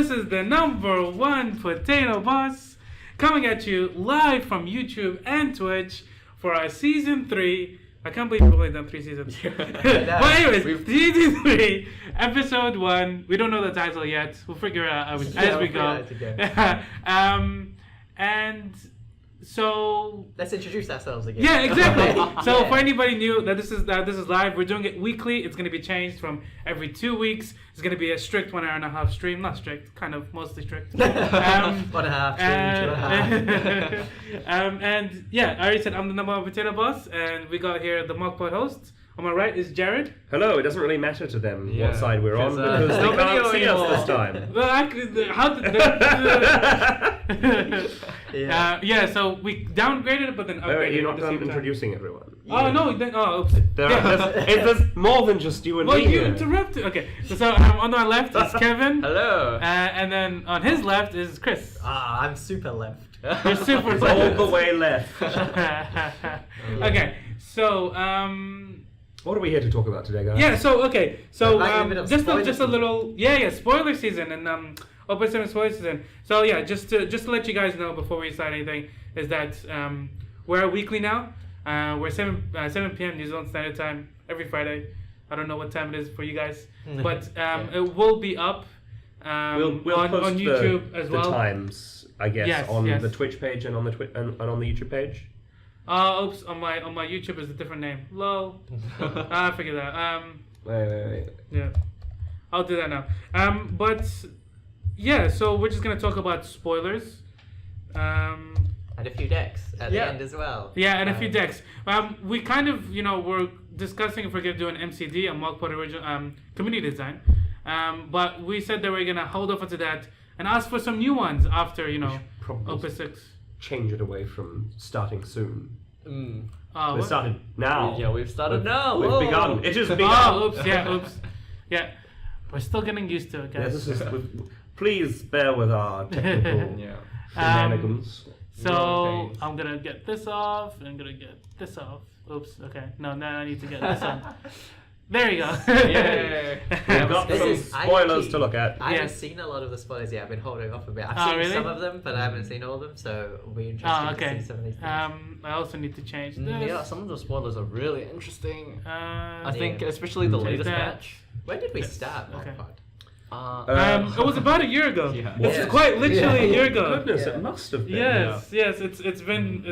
this is the #1 Potato Boss coming at you live from YouTube and Twitch for our Season 3. I can't believe we've only done 3 seasons. But anyways, Season 3, Episode 1. We don't know the title yet. We'll figure it out as we go. And so let's introduce ourselves again. Yeah, exactly. So for anybody new that this is live, we're doing it weekly. It's going to be changed from every 2 weeks. It's going to be a strict 1.5 hour stream. Not strict, kind of mostly strict. 1.5 stream, 2.5. And yeah, I already said I'm the #1 Potato Boss, and we got here the MogPod host. On my right is Jared. Hello. It doesn't really matter to them what side we're on because they can't see us this time. Well, so we downgraded it, but then upgraded. You're not done introducing everyone. Oh no! Oops. There's more than just you and me. Well, you interrupted. Okay, so on my left is Kevin. Hello. And then on his left is Chris. I'm super left. You're super left. All the way left. Okay, so what are we here to talk about today, guys? Yeah, so just a little spoiler season and Open 7 spoiler season. So yeah, just to let you guys know before we start anything is that we're weekly now. We're 7 p.m. New Zealand Standard Time every Friday. I don't know what time it is for you guys, but it will be up we'll post on YouTube as well. The times, I guess, on the Twitch page and on the and on the YouTube page. Oops! On my YouTube is a different name. Lol. I figured that. Wait. Yeah, I'll do that now. But yeah, so we're just gonna talk about spoilers. And a few decks at the end as well. Yeah, and a few decks. We kind of, we're discussing if we're gonna do an MCD, a MogPod original community design. But we said that we're gonna hold off onto that and ask for some new ones after, Opus 6. Change it away from starting soon. We started now. Yeah, we've started now. We've begun. It has begun. Oops. Yeah. We're still getting used to it, guys. Please bear with our technical shenanigans. So I'm gonna get this off, and I'm gonna get this off. Oops. Okay. No, now I need to get this on. There you go. We've got some spoilers to look at. I haven't seen a lot of the spoilers yet. I've been holding off a bit. I've seen some of them, but I haven't seen all of them, so it'll be interesting to see some of these things. I also need to change this. Yeah, some of the spoilers are really interesting. I think especially the latest patch. When did we start MogPod? It was about a year ago. Yeah. It's quite literally a year ago. Goodness, it must have been. Yes. It's been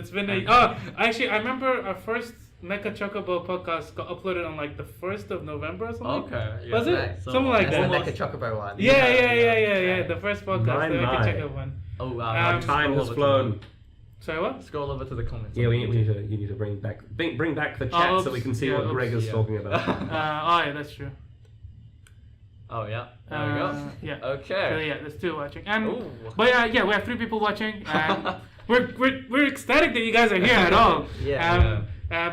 actually I remember our first Mecha Chocobo podcast got uploaded on like the 1st of November or something. Okay. Yeah. Was it? Right. Something like that. The Mecha Chocobo one. Yeah. The first podcast, the Mecha Chocobo one. Oh wow. Time has flown. Sorry, what? Scroll over to the comments. Yeah, you need to bring back the chat so we can see what Greg is talking about. Yeah, that's true. Oh yeah, there we go. Yeah. Okay. So yeah, there's 2 watching. But yeah, we have 3 people watching. We're ecstatic that you guys are here at all.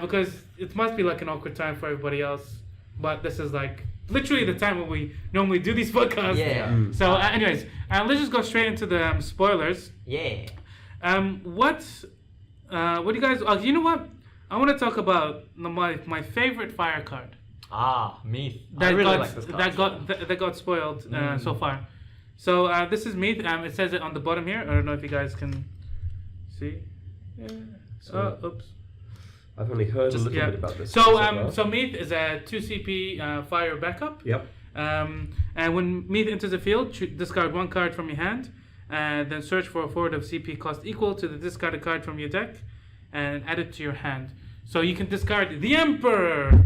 Because it must be like an awkward time for everybody else. But this is like literally the time when we normally do these podcasts. Yeah. So anyways, let's just go straight into the spoilers. Yeah. What do you guys? You know what? I want to talk about my favorite fire card. Meath. That I really got like this card. that got spoiled so far. So this is Meath. It says it on the bottom here. I don't know if you guys can see. Yeah. Oops. I've only heard a little bit about this. So Meath is a 2 CP fire backup. Yep. And when Meath enters the field, discard 1 card from your hand, and then search for a forward of CP cost equal to the discarded card from your deck, and add it to your hand. So you can discard the Emperor.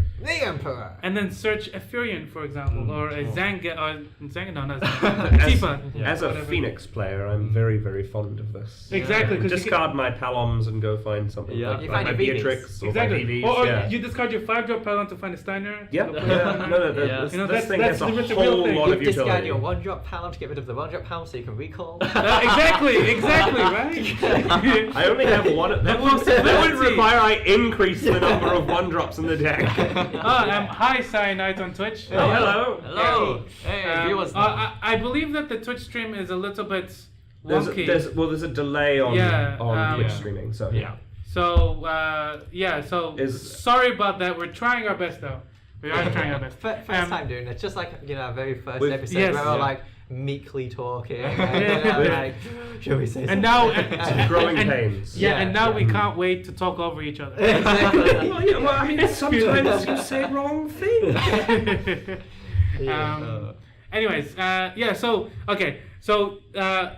And then search a Furion, for example, or a Zanga, no, not Tifa. As a Phoenix player, I'm very, very fond of this. Exactly. Discard my Paloms and go find something like my Beatrix or my VVs. Or you discard your 5-drop Palom to find a Steiner. Yeah. This thing has a whole lot of utility. Discard your 1-drop Palom to get rid of the 1-drop Palom so you can recall. Exactly, right? I only have one. That would require I increase the number of 1-drops in the deck. Hi, Cyanide on Twitch. Hello. Hey, viewers. I believe that the Twitch stream is a little bit wonky. There's a delay on Twitch streaming, so yeah. So sorry about that. We're trying our best though. We are trying our best. First time doing it, just like a very first episode where we're like, meekly talking. Like, shall we say? And now, growing pains. Yeah, and now we can't wait to talk over each other. Exactly. Well, I mean, sometimes you say wrong things. Anyways, so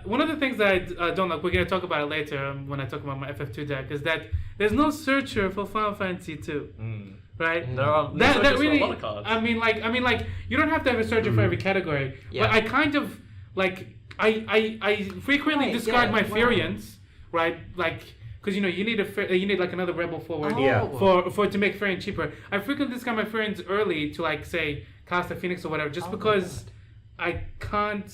one of the things that I don't like, we're going to talk about it later when I talk about my FF2 deck, is that there's no searcher for Final Fantasy 2. Right? There are that really, for a lot of cards. I mean, like you don't have to have a searcher for every category, but I kind of like I frequently discard my variants, right? Like, because you need like another rebel forward for to make variant cheaper. I frequently discard my variants early to like say cast a Phoenix or whatever, just because I can't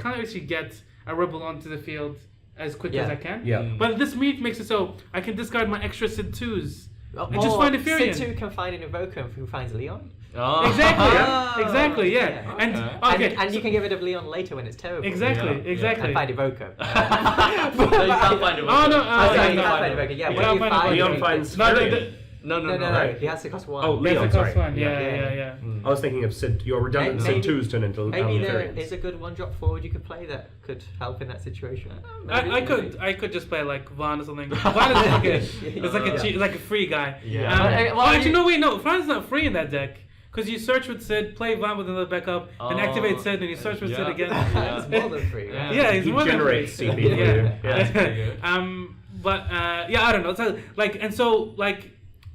actually get a rebel onto the field as quick as I can. Yeah. But this makes it so I can discard my extra Sid 2s. And just find a variant. Sid 2 can find an Evoker who finds Leon. Oh. Exactly, yeah. And you can get rid of Leon later when it's terrible. Exactly. And find Evoker. So you can't find Evoker. You can't find Evoker. Yeah, when you find Leon finds No. Right. He has to cost 1. Oh, Leon, sorry. Yeah. I was thinking of Sid. Your redundant Sid 2s turn into Maybe there variants. is a good one-drop forward you could play that could help in that situation. I could just play like Vaughn or something. Vaughn is like it's like a free guy. Yeah. Actually, no. Vaughn's not free in that deck. Because you search with Sid, play Vaughn with another backup, then activate Sid, and you search with Sid again. It's more than free, right? Yeah, he's more than free. CP for you. Yeah, that's pretty good. I don't know. So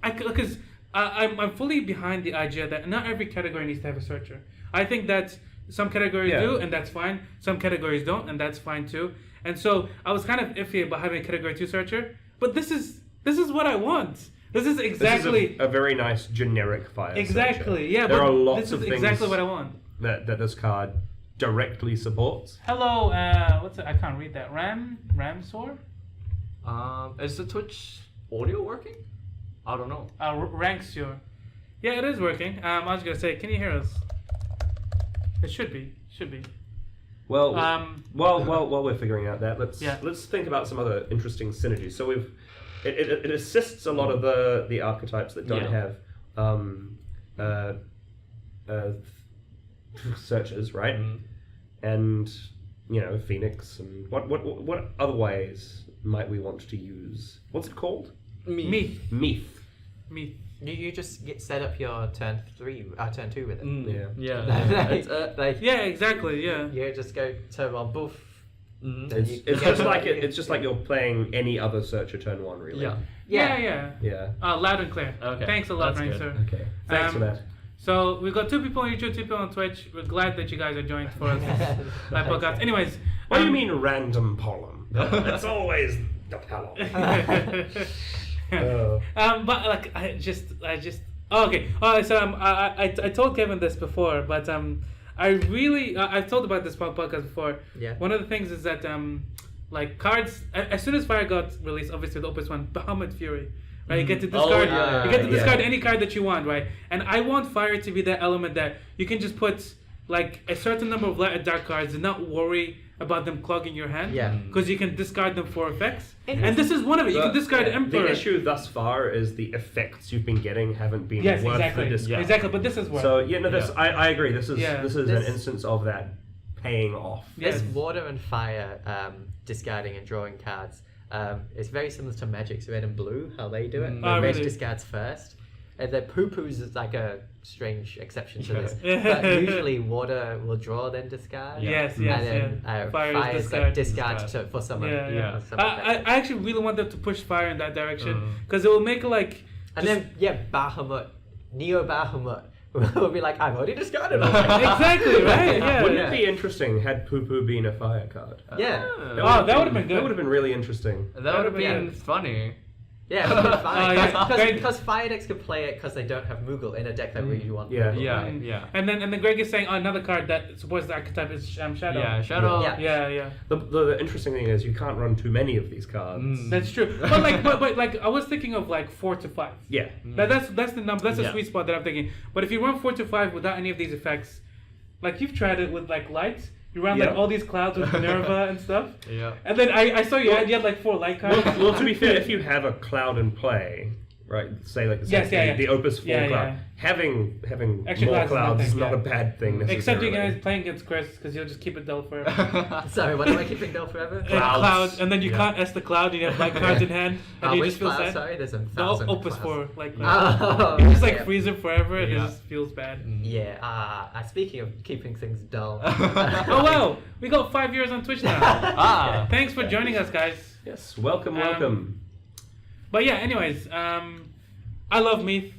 because I'm fully behind the idea that not every category needs to have a searcher. I think that some categories do, and that's fine. Some categories don't, and that's fine too. And so I was kind of iffy about having a category 2 searcher, but this is what I want. This is exactly a very nice generic fire. Exactly, searcher. yeah. There but are lots this of is things exactly what I want. that this card directly supports. Hello, what's it? I can't read that. Ramsor? Is the Twitch audio working? I don't know. Ranksur. Yeah, it is working. I was gonna say, can you hear us? It should be. Well, while we're figuring out that, let's think about some other interesting synergies. So it assists a lot of the archetypes that don't have searchers, right? And Phoenix, and what other ways might we want to use? What's it called? Meath. You just set up your turn 2 with it. Yeah, exactly. Yeah. You just go turn 1, boof. It's just like you're playing any other searcher turn 1, really. Yeah. Loud and clear. Okay. Thanks a lot, Ranksur. Okay. Thanks for that. So we've got 2 people on YouTube, 2 people on Twitch. We're glad that you guys are joined for us live podcast. Anyways, what do you mean random pollen? It's always the pollen. But like I just okay. So I told Kevin this before, but I've told about this podcast before. Yeah. One of the things is that like cards, as soon as Fire got released, obviously the opus one, Bahamut Fury. Right, you get to discard. You get to discard any card that you want, right? And I want Fire to be that element that you can just put like a certain number of light and dark cards and not worry about them clogging your hand. Yeah. Because you can discard them for effects. And this is one of it. You can discard Emperor. The issue thus far is the effects you've been getting haven't been worth exactly. the discard. Exactly, but this is worth. So I agree. This is an instance of that paying off. This water and fire discarding and drawing cards. It's very similar to Magic's Red and Blue, how they do it. Red discards first. The poo-poos is like a strange exception to this. But usually water will draw, then discard. Yes. And then fire is like discard for someone. I actually really want them to push Fire in that direction, because it will make it like... And then, Bahamut, Neo Bahamut, will be like, I've already discarded all Exactly, right? Yeah. Wouldn't it be interesting had Poo-Poo been a fire card? Yeah. That would have been good. That would have been really interesting. That would have been funny. Yeah, it would have been fine. Because fire decks can play it because they don't have Moogle in a deck that really want Moogle. Yeah. And then Greg is saying another card that supports the archetype is Shadow. Yeah, Shadow. Yeah. The interesting thing is you can't run too many of these cards. That's true. But like I was thinking of like 4 to 5. Yeah. That's the number. That's the sweet spot that I'm thinking. But if you run 4 to 5 without any of these effects, like you've tried it with like lights. You run like all these clouds with Minerva and stuff. Yeah. And then I saw you had like 4 light cards. Well, to be fair, if you have a cloud in play, right? Say like the Opus 4 cloud. Having extra more clouds clouds is is not a bad thing necessarily. Except you guys playing against Chris, because he'll just keep it dull forever. Sorry, what am I keeping dull forever? Clouds, and then you can't S the cloud, you have like cards in hand, and you just feel sad. Sorry, there's a thousand Opus clouds. 4, like you just like freeze it forever, and it just feels bad. Yeah, speaking of keeping things dull. Oh wow, we got 5 years on Twitch now. Thanks for joining us, guys. Yes, welcome. But yeah, anyways, I love Meath.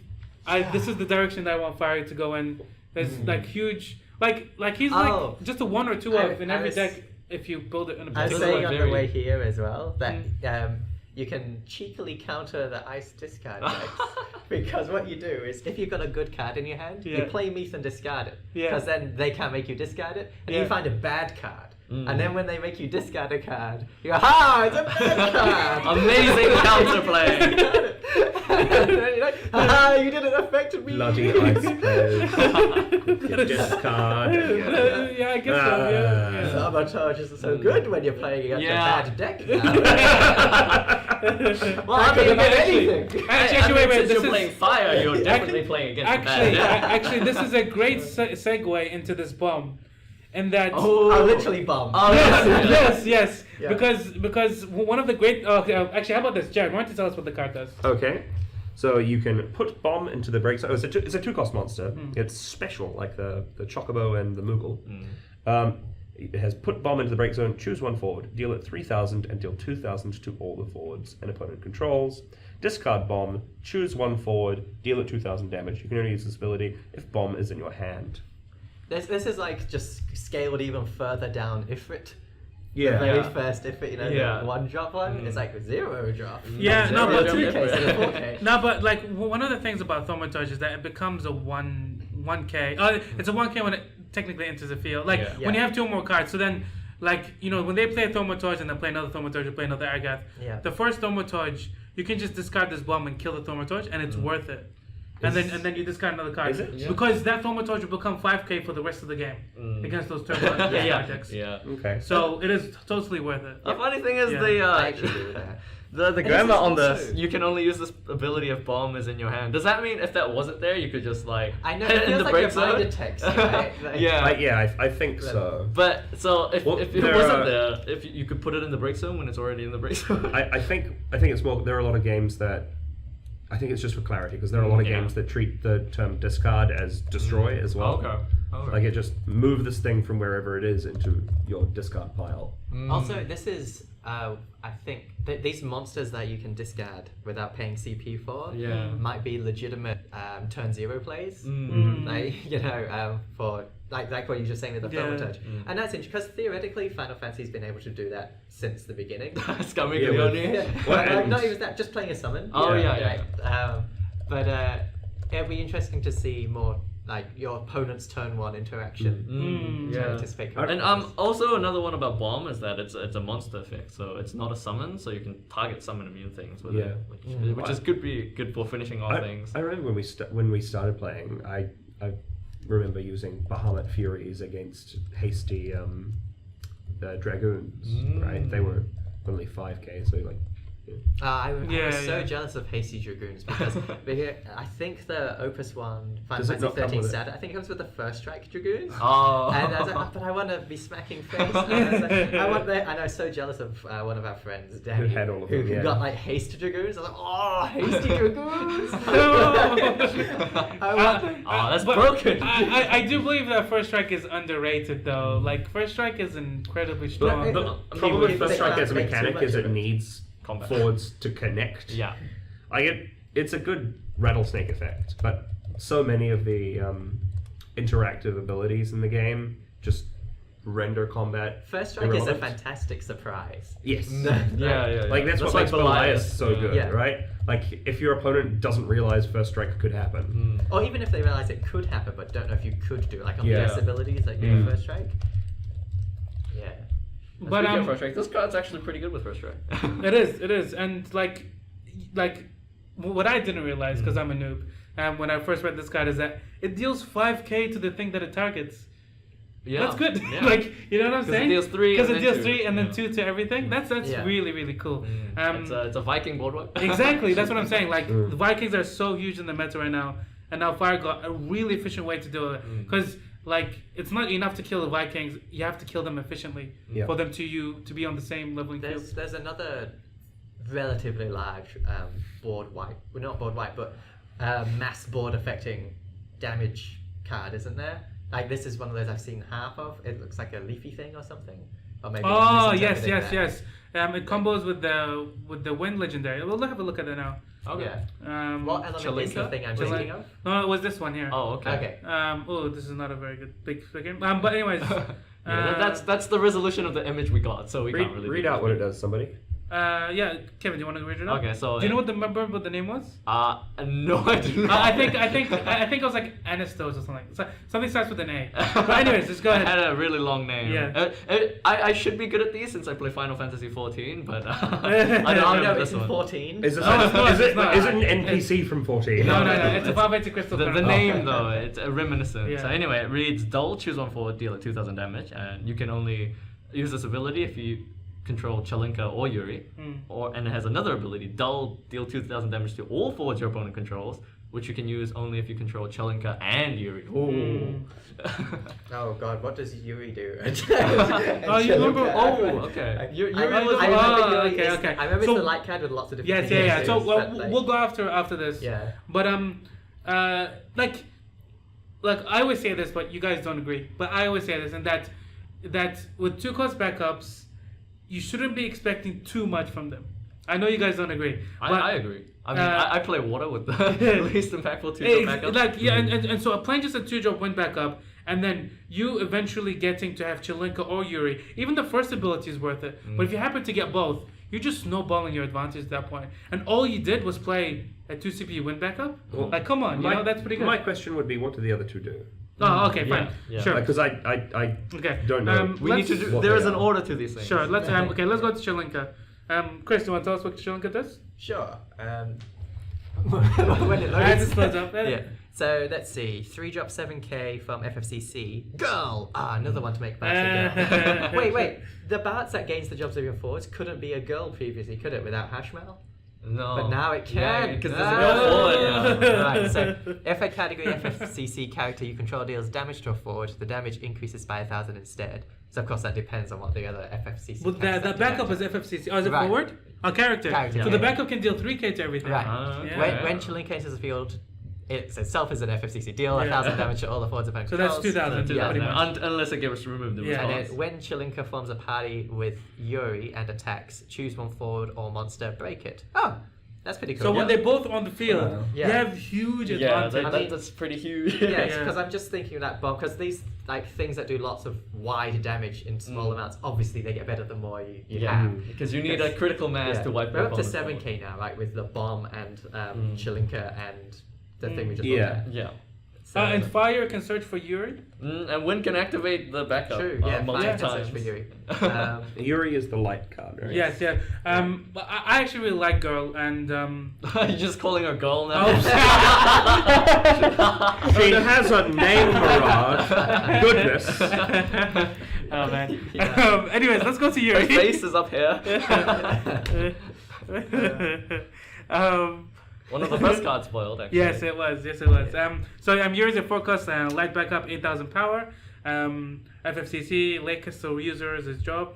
This is the direction that I want Fire to go in. There's like huge, like he's like just a 1 or 2 of in every deck if you build it in a particular I was saying on the way here as well that you can cheekily counter the ice discard decks because what you do is if you've got a good card in your hand, you play Meath and discard it because then they can't make you discard it, and you find a bad card. And then when they make you discard a card, you go, it's a bad card! Amazing counterplay! You're like, you didn't affect me! Bloody ice players. Discard. Yeah, I guess so, yeah. Sabotage isn't so good when you're playing against a bad deck now. Well, I mean, anything. Actually, wait. Since you're playing Fire, you're definitely playing against a bad deck. Actually, this is a great segue into this bomb. And that literally bomb. Yes. Yeah. Because one of the great actually, how about this, Jared? Why don't you tell us what the card does? Okay, so you can put bomb into the break zone. It's a 2-cost monster. It's special, like the Chocobo and the Moogle. It has put bomb into the break zone. Choose 1 forward. Deal it 3,000 and deal 2,000 to all the forwards an opponent controls. Discard bomb. Choose 1 forward. Deal it 2,000 damage. You can only use this ability if bomb is in your hand. This is like just scaled even further down Ifrit. Yeah. The very first Ifrit, the 1-drop one, it's like 0 drop. Yeah, no, but 2K instead of 4K. No, but like one of the things about Thaumaturge is that it becomes a 1K. It's a 1K when it technically enters the field. Like when you have 2 more cards. So then, like when they play a Thaumaturge and then play another Thaumaturge or play another Agath, the first Thaumaturge, you can just discard this bomb and kill the Thaumaturge, and it's worth it. And then you discard another card. Is it? Yeah. Because that Thaumaturge will become 5K for the rest of the game against those turn 1 decks. Yeah. Okay. So it is totally worth it. The funny thing is the grammar on this, you can only use this ability if bomb is in your hand. Does that mean if that wasn't there, you could just like I know it feels like a binder text, right? I think so. But so if it wasn't there, if you could put it in the break zone when it's already in the break zone. I think it's more. There are a lot of games that. I think it's just for clarity because there are a lot of games that treat the term discard as destroy as well. Okay. Like it just move this thing from wherever it is into your discard pile. Also, this is I think these monsters that you can discard without paying CP for might be legitimate turn 0 plays. Like for like what you were just saying with the Thaumaturge. And that's interesting because theoretically Final Fantasy's been able to do that since the beginning. Scumming not even that, just playing a summon. But it'll be interesting to see more like your opponent's turn 1 interaction to anticipate. And also another one about bomb is that it's a monster effect, so it's not a summon, so you can target summon immune things with it, which is could be good for finishing off things. I remember when we started playing, I remember using Bahamut Furies against hasty dragoons. Right, they were only 5K, so like. I was so jealous of Hasty Dragoons because I think the Opus 1 Final Fantasy 13 standard, I think it comes with the First Strike Dragoons. And I was like, but I want to be smacking face. And I was so jealous of one of our friends, Danny, who got like Hasty Dragoons. I was like, Hasty Dragoons! That's broken. I do believe that First Strike is underrated though. Like First Strike is incredibly strong. The problem with First Strike as a mechanic is it needs forwards to connect. It's a good rattlesnake effect, but so many of the interactive abilities in the game just render combat. First Strike is a fantastic surprise. Yes. Like that's what makes Belias so good, right? Like if your opponent doesn't realize First Strike could happen, or even if they realize it could happen but don't know if you could do it, like on DS abilities like First Strike. But First Strike, this card's actually pretty good with First Strike. It is, and like what I didn't realize because I'm a noob, when I first read this card is that it deals 5K to the thing that it targets. Yeah. That's good. Yeah. Like, you know what I'm saying? It deals 3 because and it then deals 2. 3 and then 2 to everything. That's Yeah. really really cool. It's a Viking board wipe. Exactly, that's what I'm saying. Like the Vikings are so huge in the meta right now, and now Fire got a really efficient way to do it. Because like it's not enough to kill the Vikings; you have to kill them efficiently for them to be on the same leveling field. There's another relatively large board wipe. Well, not board wipe, but mass board affecting damage card, isn't there? Like this is one of those I've seen half of. It looks like a leafy thing or something. Or maybe Oh I'm yes, misinterpreting yes, that. yes. It combos with the wind legendary. We'll have a look at it now. Okay. Yeah. What element is the Chalinka? thing I'm thinking of? No, it was this one here. Oh, okay. Okay. Oh, this is not a very good big game. But anyways, That's the resolution of the image we got, so we can't really Read out what it does, somebody. yeah, Kevin, do you want to read it out? Okay, so do you know what the name was? No, I do not. I think it was like Anistos or something. So, something starts with an A. But anyways, just go ahead. I had a really long name. Yeah. I should be good at these since I play Final Fantasy 14, but I don't Oh know no, this it's in one. 14. Is it, No, it's not, is it's it, not. is it an NPC from 14? No, it's a Valvete Crystal. The Chronicle. name though, it's a reminiscent. Yeah. So anyway, it reads Dull, choose 1 forward, deal at 2000 damage, and you can only use this ability if you control Chalinka or Yuri, and it has another ability, Dull, deal 2000 damage to all forwards your opponent controls, which you can use only if you control Chalinka and Yuri. Ooh. Oh god, what does Yuri do? Oh, you remember? Oh, okay. Yuri was I remember Yuri okay, is- okay. I remember So- it's the light card with lots of different Yes, yeah. So things, we'll go after this. Yeah. But like I always say this, but you guys don't agree. But I always say this, and that with 2 cost backups, you shouldn't be expecting too much from them. I know you guys don't agree. But, I agree. I mean, I play water with the least impactful 2-drop backup. Like yeah, and so playing just a 2-drop wind backup, and then you eventually getting to have Chalinka or Yuri. Even the first ability is worth it. But if you happen to get both, you're just snowballing your advantage at that point. And all you did was play a 2 CPU wind backup. Well, like come on, you know that's pretty good. My question would be, what do the other two do? Oh, okay, fine, Yeah. sure. Because I Okay. don't know. We need to let's- do. what There they is an are. order to these things. Sure. Let's let's go to Chalinka. Chris, do you want to tell us what Chalinka does? Sure. When it As loads. it loads up. Yeah. So let's see. 3-drop 7k from FFCC. Girl! Another one to make Bats a girl. Wait. The Bats that gains the jobs of your forwards couldn't be a girl previously, could it, without Hashmail? No. But now it can. because there's a girl forward. Yeah. Right, so if a category FFCC character you control deals damage to a forward, the damage increases by 1,000 instead. So of course that depends on what the other FFCC. Well, the backup is FFCC. Oh, is it Right. forward? Oh, character. Character, So yeah. the backup can deal 3k to everything. Right. Yeah. When Chalinka enters the field, it itself is an FFCC. Deal Yeah. 1,000 damage to all the forwards opponent So that's controls. 2,000. Yeah. pretty much. Unless it gets removed the Yeah. And response. then when Chalinka forms a party with Yuri and attacks, choose 1 forward or monster, break it. Oh, that's pretty cool. So when they're both on the field, Yeah. you have huge Yeah, advantage. that's pretty huge. Yeah, Yeah. because I'm just thinking of that bomb, because these like things that do lots of wide damage in small amounts, obviously they get better the more you have. Because you need a critical mass Yeah. to wipe We're your up to opponent's 7k now, right, with the bomb and Chalinka and the thing we just Yeah. looked at. Yeah. So, And Fire can search for Yuri. And Wind can activate the backup true, yeah, multiple 5 can search times. for Yuri. Yuri is the light card, right? Yes, yeah. But I actually really like Girl, and You're just calling her girl now? She has a name, Mirage. Goodness. oh man. Yeah. Anyways, let's go to Her Yuri. face is up here. One of the first cards spoiled, actually. Yes, it was. So Yuri's a 4-cost light backup, 8,000 power. FFCC, late crystal user is his job.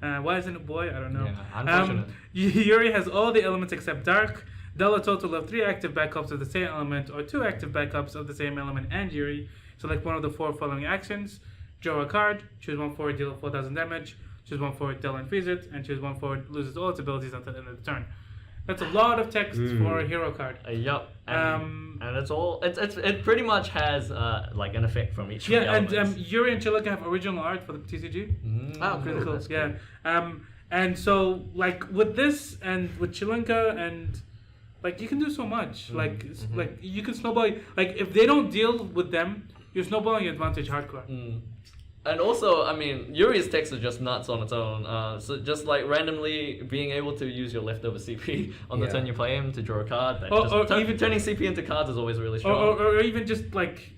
Why isn't it boy? I don't know. Yeah, unfortunate. Yuri has all the elements except dark. Deal a total of 3 active backups of the same element or 2 active backups of the same element and Yuri. Select one of the 4 following actions. Draw a card. Choose 1 forward, deal 4,000 damage. Choose 1 forward, deal and freeze it. And choose 1 forward, loses all its abilities until the end of the turn. That's a lot of text for a hero card. Yup. And it's all. It pretty much has like an effect from each. Yeah, of the and elements. Yuri and Chalinka have original art for the TCG. Oh, Really cool. that's Yeah. And so like with this and with Chalinka and like you can do so much. Like you can snowball. Like if they don't deal with them, you're snowballing your advantage hardcore. And also, I mean, Yuri's text is just nuts on its own. So just like randomly being able to use your leftover CP on the turn you play him to draw a card. That Or even turning CP into cards is always really strong. Or even just like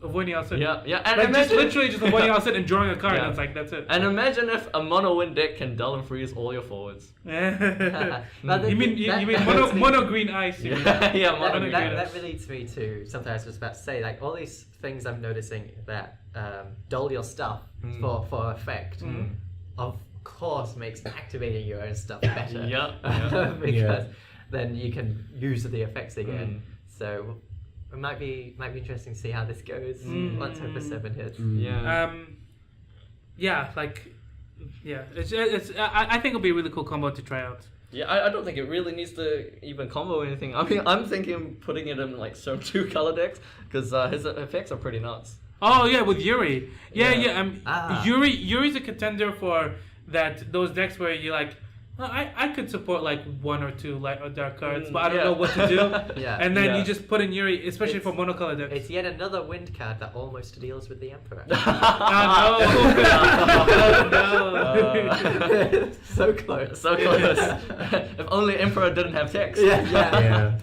avoiding outset. Yeah. And Like imagine, literally just avoiding outset and drawing a card. Yeah. And it's like that's it. And imagine if a mono wind deck can dull and freeze all your forwards. But you mean that mono green ice? You mean? Yeah, mono green. that really leads me to something I was just about to say. Like all these things I'm noticing that dull your stuff for effect. Of course, makes activating your own stuff better. Yeah. Because then you can use the effects again. So it might be interesting to see how this goes once Opus 7 hits. It's I think it'll be a really cool combo to try out. Yeah, I don't think it really needs to even combo or anything. I mean, I'm thinking putting it in like some 2 color decks because his effects are pretty nuts. Oh yeah, with Yuri. Yuri's a contender for those decks where you like. Well, I could support like 1 or 2 light or dark cards, but I don't know what to do. And then you just put in Yuri, especially for monocolor decks. It's yet another wind card that almost deals with the Emperor. No. So close. So close. If only Emperor didn't have text. Yeah.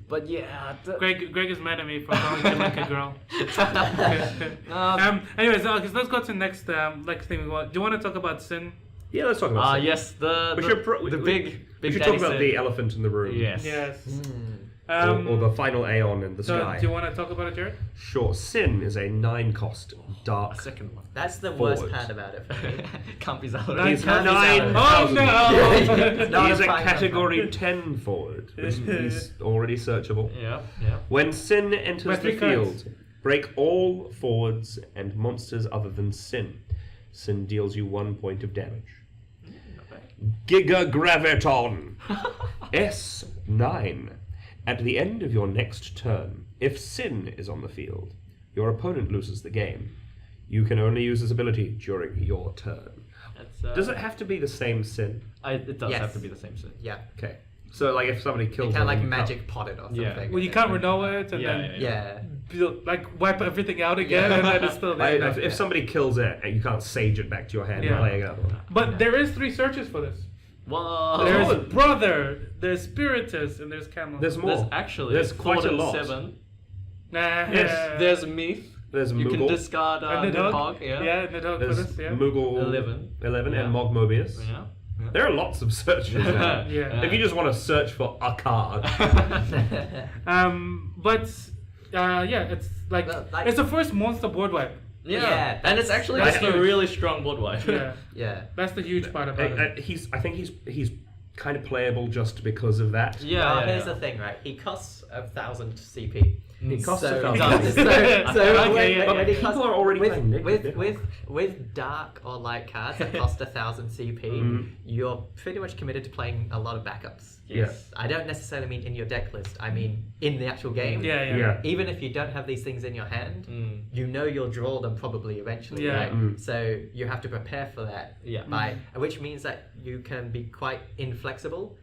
But yeah, Greg is mad at me for calling you like a girl. Anyways, let's go to the next thing we want. Do you want to talk about Sin? Yeah, let's talk about Sin. Yes, the big we should talk about the elephant in the room. Yes. Or the final Aeon in the sky. Do you want to talk about it, Jared? Sure. Sin is a 9-cost dark. Second one. That's the forward. worst part about it for me. Can't be Zelda. He's Can't be 9,000. Oh no! He's a fine, category 10 forward. He's already searchable. Yeah. When Sin enters By the 3 cards. field, break all forwards and monsters other than Sin. Sin deals you 1 point of damage. Giga Graviton. S9. At the end of your next turn, if Sin is on the field, your opponent loses the game. You can only use this ability during your turn. Does it have to be the same Sin? It does Yes. have to be the same Sin. Yeah. Okay. So, like, if somebody You kills can't one, like you can't- magic pot it or something. Yeah. Well, you can't renova it and then Yeah. like wipe everything out again, and then it's still there. If somebody kills it, you can't sage it back to your hand Yeah. and play another one. But there is 3 searches for this. Whoa. There's Brother, there's Spiritus, and there's Camel. There's more. There's actually There's quite a Thornton lot. 7. Yes. There's Meath. There's You can Moogle. discard Nidhogg. Yeah, Nidhogg for There's this, yeah. Moogle 11. 11 Yeah. and Mog Mobius. Yeah. There are lots of searches now. Yeah. If you just want to search for a card. It's like, Well, like- it's the first monster board wipe. Yeah, and it's actually that's just a huge. really strong board wipe. Yeah, Yeah. that's the huge part about it. I think he's kind of playable just because of that. Yeah, Here's the thing, right? He costs 1,000 CP. He costs So- 1,000. so Okay, when- yeah, when yeah. he People costs- are already playing naked, with dark or light cards that cost 1,000 CP, you're pretty much committed to playing a lot of backups. Yes. I don't necessarily mean in your deck list. I mean in the actual game. Yeah. Even if you don't have these things in your hand, you know you'll draw them probably eventually, Yeah. right? So you have to prepare for that. Yeah. Which means that you can be quite inflexible,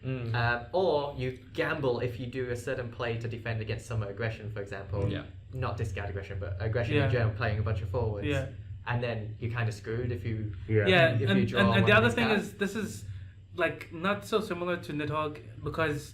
or you gamble if you do a certain play to defend against some aggression, for example. Yeah. Not discard aggression, but aggression Yeah. in general, playing a bunch of forwards. Yeah. And then you're kind of screwed if you. Yeah, If you and draw the one other of thing these is, this is like not so similar to Nidhogg because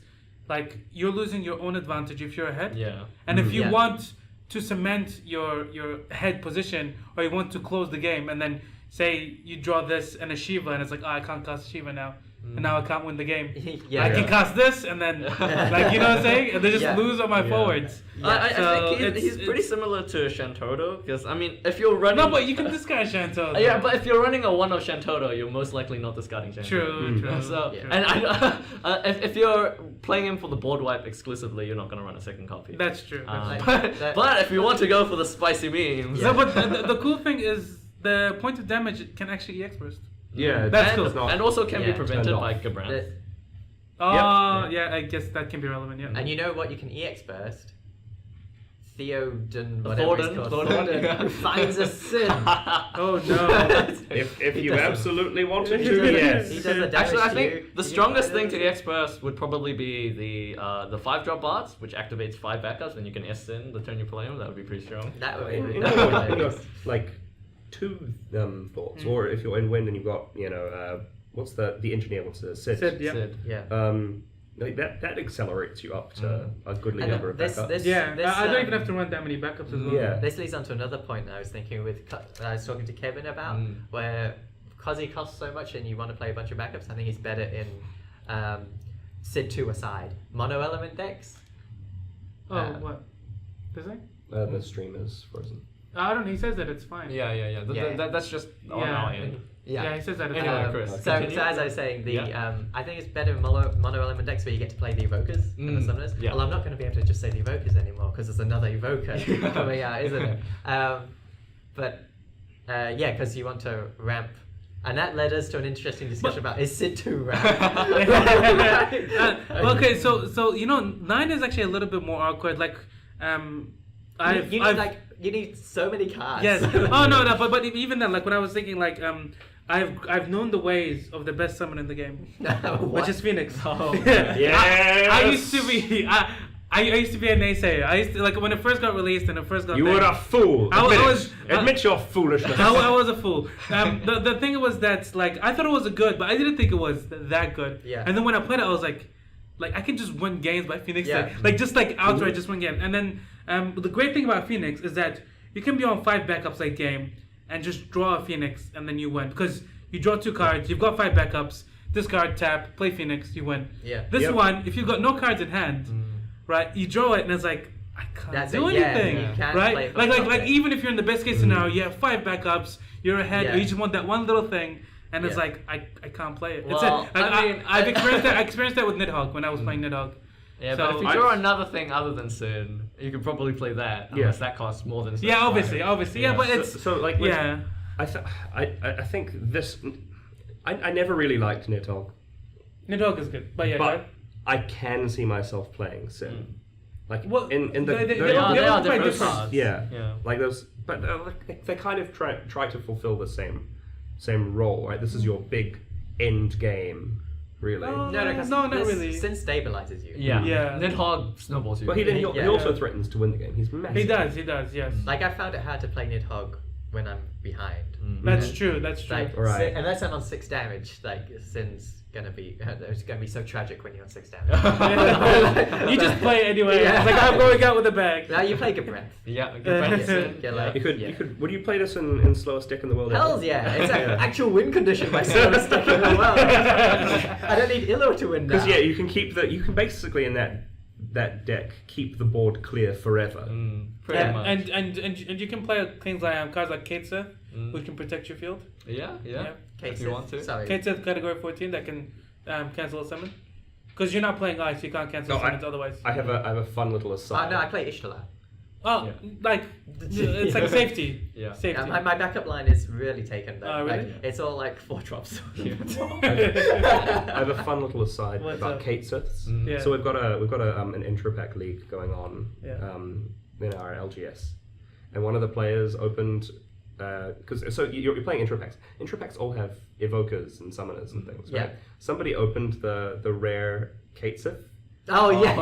like you're losing your own advantage if you're ahead. Yeah. And if you Yeah. want to cement your head position or you want to close the game and then say you draw this and a Shiva and it's like, oh, I can't cast Shiva now. And now I can't win the game. Yeah. I can cast this and then like you know what I'm saying? And they just Yeah. lose on my Yeah. forwards. I So think it's- he's pretty it's- similar to Shantoto because I mean if you're running No, but you can discard Shanto. yeah, but if you're running a 1 of Shantoto, you're most likely not discarding Shantoto. True. So Yeah. and if you're playing him for the board wipe exclusively, you're not gonna run a second copy. That's true. That's Like, true. but if you want to go for the spicy memes, No, but the cool thing is the point of damage it can actually EX burst. Yeah, That's and, cool. and also can be Yeah. prevented Turned by off. Gabranth. The- Oh, yeah, I guess that can be relevant, yeah. And you know what you can EX burst? Theoden, whatever Thornton, he's called. Thornton. Who finds a sin. Oh, no. If He you doesn't- absolutely wanted He to, yes. does the damage Actually, I to think you. the You strongest find thing it. to EX burst would probably be the 5-drop bots, which activates 5 backups, and you can S in the turn you play them. That would be pretty strong. That would be. You that know, would be you know, nice. like 2 thoughts, or if you're in wind and you've got what's the engineer? What's the Sid? Sid, yeah. Sid. Yeah. Like that accelerates you up to a goodly And number of backups. I don't even have to run that many backups as well. Yeah. This leads on to another point I was thinking I was talking to Kevin about, where because he costs so much and you want to play a bunch of backups, I think he's better in Sid 2 aside. Mono element decks. Oh, what? Does he? The stream is frozen. I don't know. He says that it's fine. Yeah. That's just on our end. Yeah, he says that it's Anyway, fine. Chris. So as I was saying, I think it's better in mono element decks where you get to play the evokers and the summoners. Yeah. Well, I'm not going to be able to just say the evokers anymore because there's another evoker coming out, isn't it? Because you want to ramp. And that led us to an interesting discussion about is Sid 2 ramp? Okay, so 9 is actually a little bit more awkward. Like, you need so many cards. Yes. Oh no, but even then, like when I was thinking, like I've known the ways of the best summon in the game, which is Phoenix. Oh. Yes. I used to be. I used to be a naysayer. I used to, like when it first got released and it first got. You were a fool. Admit your foolishness. I was a fool. The thing was that like I thought it was good, but I didn't think it was that good. Yeah. And then when I played it, I was like I can just win games by Phoenix. Yeah. Like just like outright, just win game. And then the great thing about Phoenix is that you can be on 5 backups late game and just draw a Phoenix and then you win because you draw 2 cards. You've got 5 backups. Discard, tap, play Phoenix, you win. Yeah. This one, if you've got no cards in hand, right? You draw it and it's like I can't do anything, you can't right? play Like even if you're in the best case scenario, you have 5 backups, you're ahead, or you just want that one little thing, and it's like I can't play it. Well, I've experienced that. I experienced that with Nidhogg when I was playing Nidhogg. Yeah, So but if you draw another thing other than Sin, you could probably play that. Unless that costs more than Sin. Yeah, obviously, yeah, but it's so like with, yeah. I think this. I never really liked Nidhogg. Nidhogg is good, but yeah. But I can see myself playing Sin. Like Well, in the they are different different. cards. yeah Yeah. like those, but they kind of try to fulfill the same role, right? This is your big end game, really. No. No, because not really. Sin stabilizes you. Yeah. Yeah. Nidhogg snowballs you. But he Yeah. also threatens to win the game. He's massive. He does, yes. Like I found it hard to play Nidhogg when I'm behind. That's true. Like Right. unless I'm on 6 damage, like Sin's gonna be it's gonna be so tragic when you're on 6 damage. You just play anyway. Yeah. It's like I'm going out with a bag. Now you play good breath. Yeah. Good friend Sin. You're like, You could. Would you play this in slowest deck in the world? Hells yeah! It's an actual win condition by slowest deck in the world. I don't need Illo to win now. Because you can keep you can basically in that deck keep the board clear forever. Pretty much. And you can play things like cards like Kate Sith, which can protect your field. Yeah. If you want to. Sorry. Kate Sith category 14 that can cancel a summon. Because you're not playing ice, you can't cancel summons otherwise. I have a fun little aside. No, I play Ishtalar. Oh, like it's like safety. Yeah. Safety. My backup line is really taken though. Oh, really? Like, it's all like 4 drops. I have a fun little aside What's about up? Kate Siths. Yeah. So we've got an intro pack league going on in our LGS, and one of the players opened because you're playing intro packs. Intro packs all have evokers and summoners and things, right? Yeah. Somebody opened the rare Kate Sith. Oh yeah,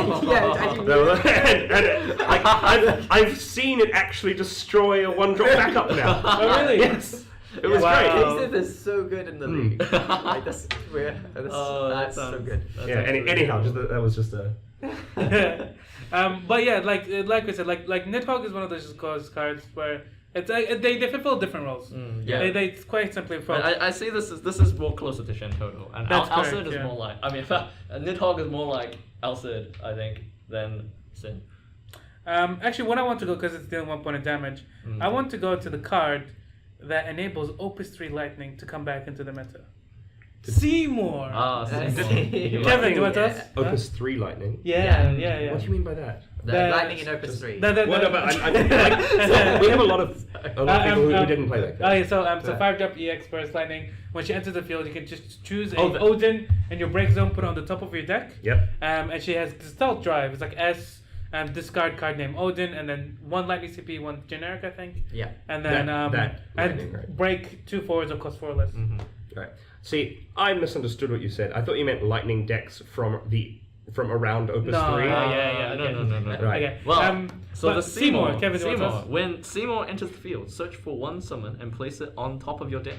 I've seen it actually destroy a 1-drop backup now. Oh, really? Yes. It was Wow. great. Kate Sith is so good in the league. Like that's weird. That's so good. Yeah. Anyhow, that was just a. But yeah, like I said, like Nidhogg is one of those cards where it's they fulfill different roles. Yeah. They quite simply. I see this is more closer to Shen Toto, and That's Alcid correct, is yeah. more like Nidhogg is more like Alcid, I think, than Sin. Actually, what I want to go because it's dealing 1 point of damage. I want to go to the card that enables Opus 3 Lightning to come back into the meta. Seymour. Kevin, Kevin, do you want us? Opus 3 Lightning. Yeah. What do you mean by that? Lightning in Opus 3. Well, no, but we have a lot of people who didn't play that. Okay, so 5-drop EX burst Lightning. When she enters the field, you can just choose Odin and your break zone, put it on the top of your deck. Yep. And she has Stealth Drive. It's like S. Discard card name Odin, and then 1 lightning CP, 1 generic, I think. Yeah. And then that lightning, right. break 2 forwards of cost 4 less. Right. See, I misunderstood what you said. I thought you meant lightning decks from around Opus 3. No. Right. Okay. Well, so but the Seymour, Kevin, do you want us? when Seymour enters the field, search for 1 summon and place it on top of your deck.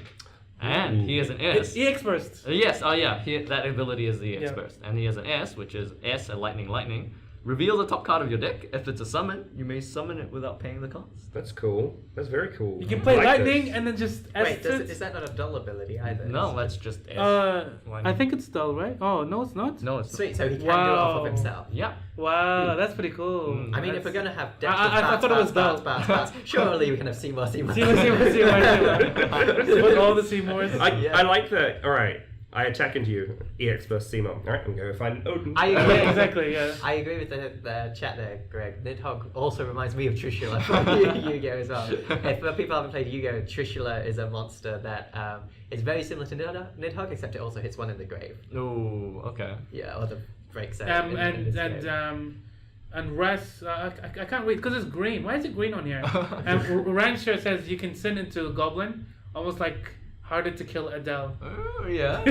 And he has an S. EX burst. Yes, that ability is the EX burst. And he has an S, which is S, a lightning. Reveal the top card of your deck. If it's a summon, you may summon it without paying the cost. That's cool. That's very cool. You can play I like lightning this. and then just Wait, is that not a dull ability either? No, that's just S. I think it's dull, right? Oh, no, it's not? No, it's Sweet, so he can do it off of himself. Yeah. Wow, that's pretty cool. I mean, if we're gonna have decks I thought it was dull. bats, surely we can have Seymour. Seymour. With all the Seymours. I like that. All right. I attack into you, EX burst Seymour. All right, I'm going to find an Odin. I agree. Exactly, yeah. I agree with the chat there, Greg. Nidhogg also reminds me of Trishula from Yu-Gi-Oh as well. If people haven't played Yu-Gi-Oh, Trishula is a monster that is very similar to Nidhogg, except it also hits one in the grave. Oh, okay. Yeah, or the breaks out. And Ras, I can't read because it's green. Why is it green on here? And Rancher says you can send into a goblin, almost like harder to kill Adele. Oh, yeah.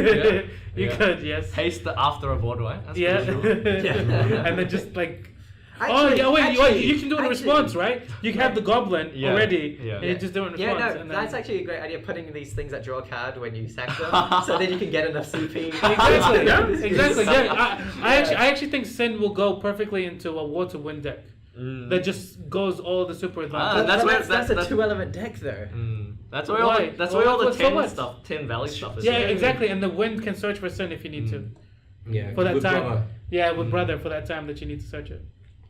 You could, yes. Haste the after a board, right? That's Yeah. pretty cool. And then just like. Actually, you can do it in response, right? You can have the goblin already, and you just do it in response. Yeah, no, and that's actually a great idea, putting these things that draw a card when you sack them, so then you can get enough CP. Exactly. Yeah, I actually think Sin will go perfectly into a water wind deck. That just goes all the super advantage. That's a 2-element deck though. That's where all the 10 Valley stuff is. Yeah, exactly. And the wind can search for Sin if you need to. Yeah, for that with time. Brother. Yeah, with brother for that time that you need to search it.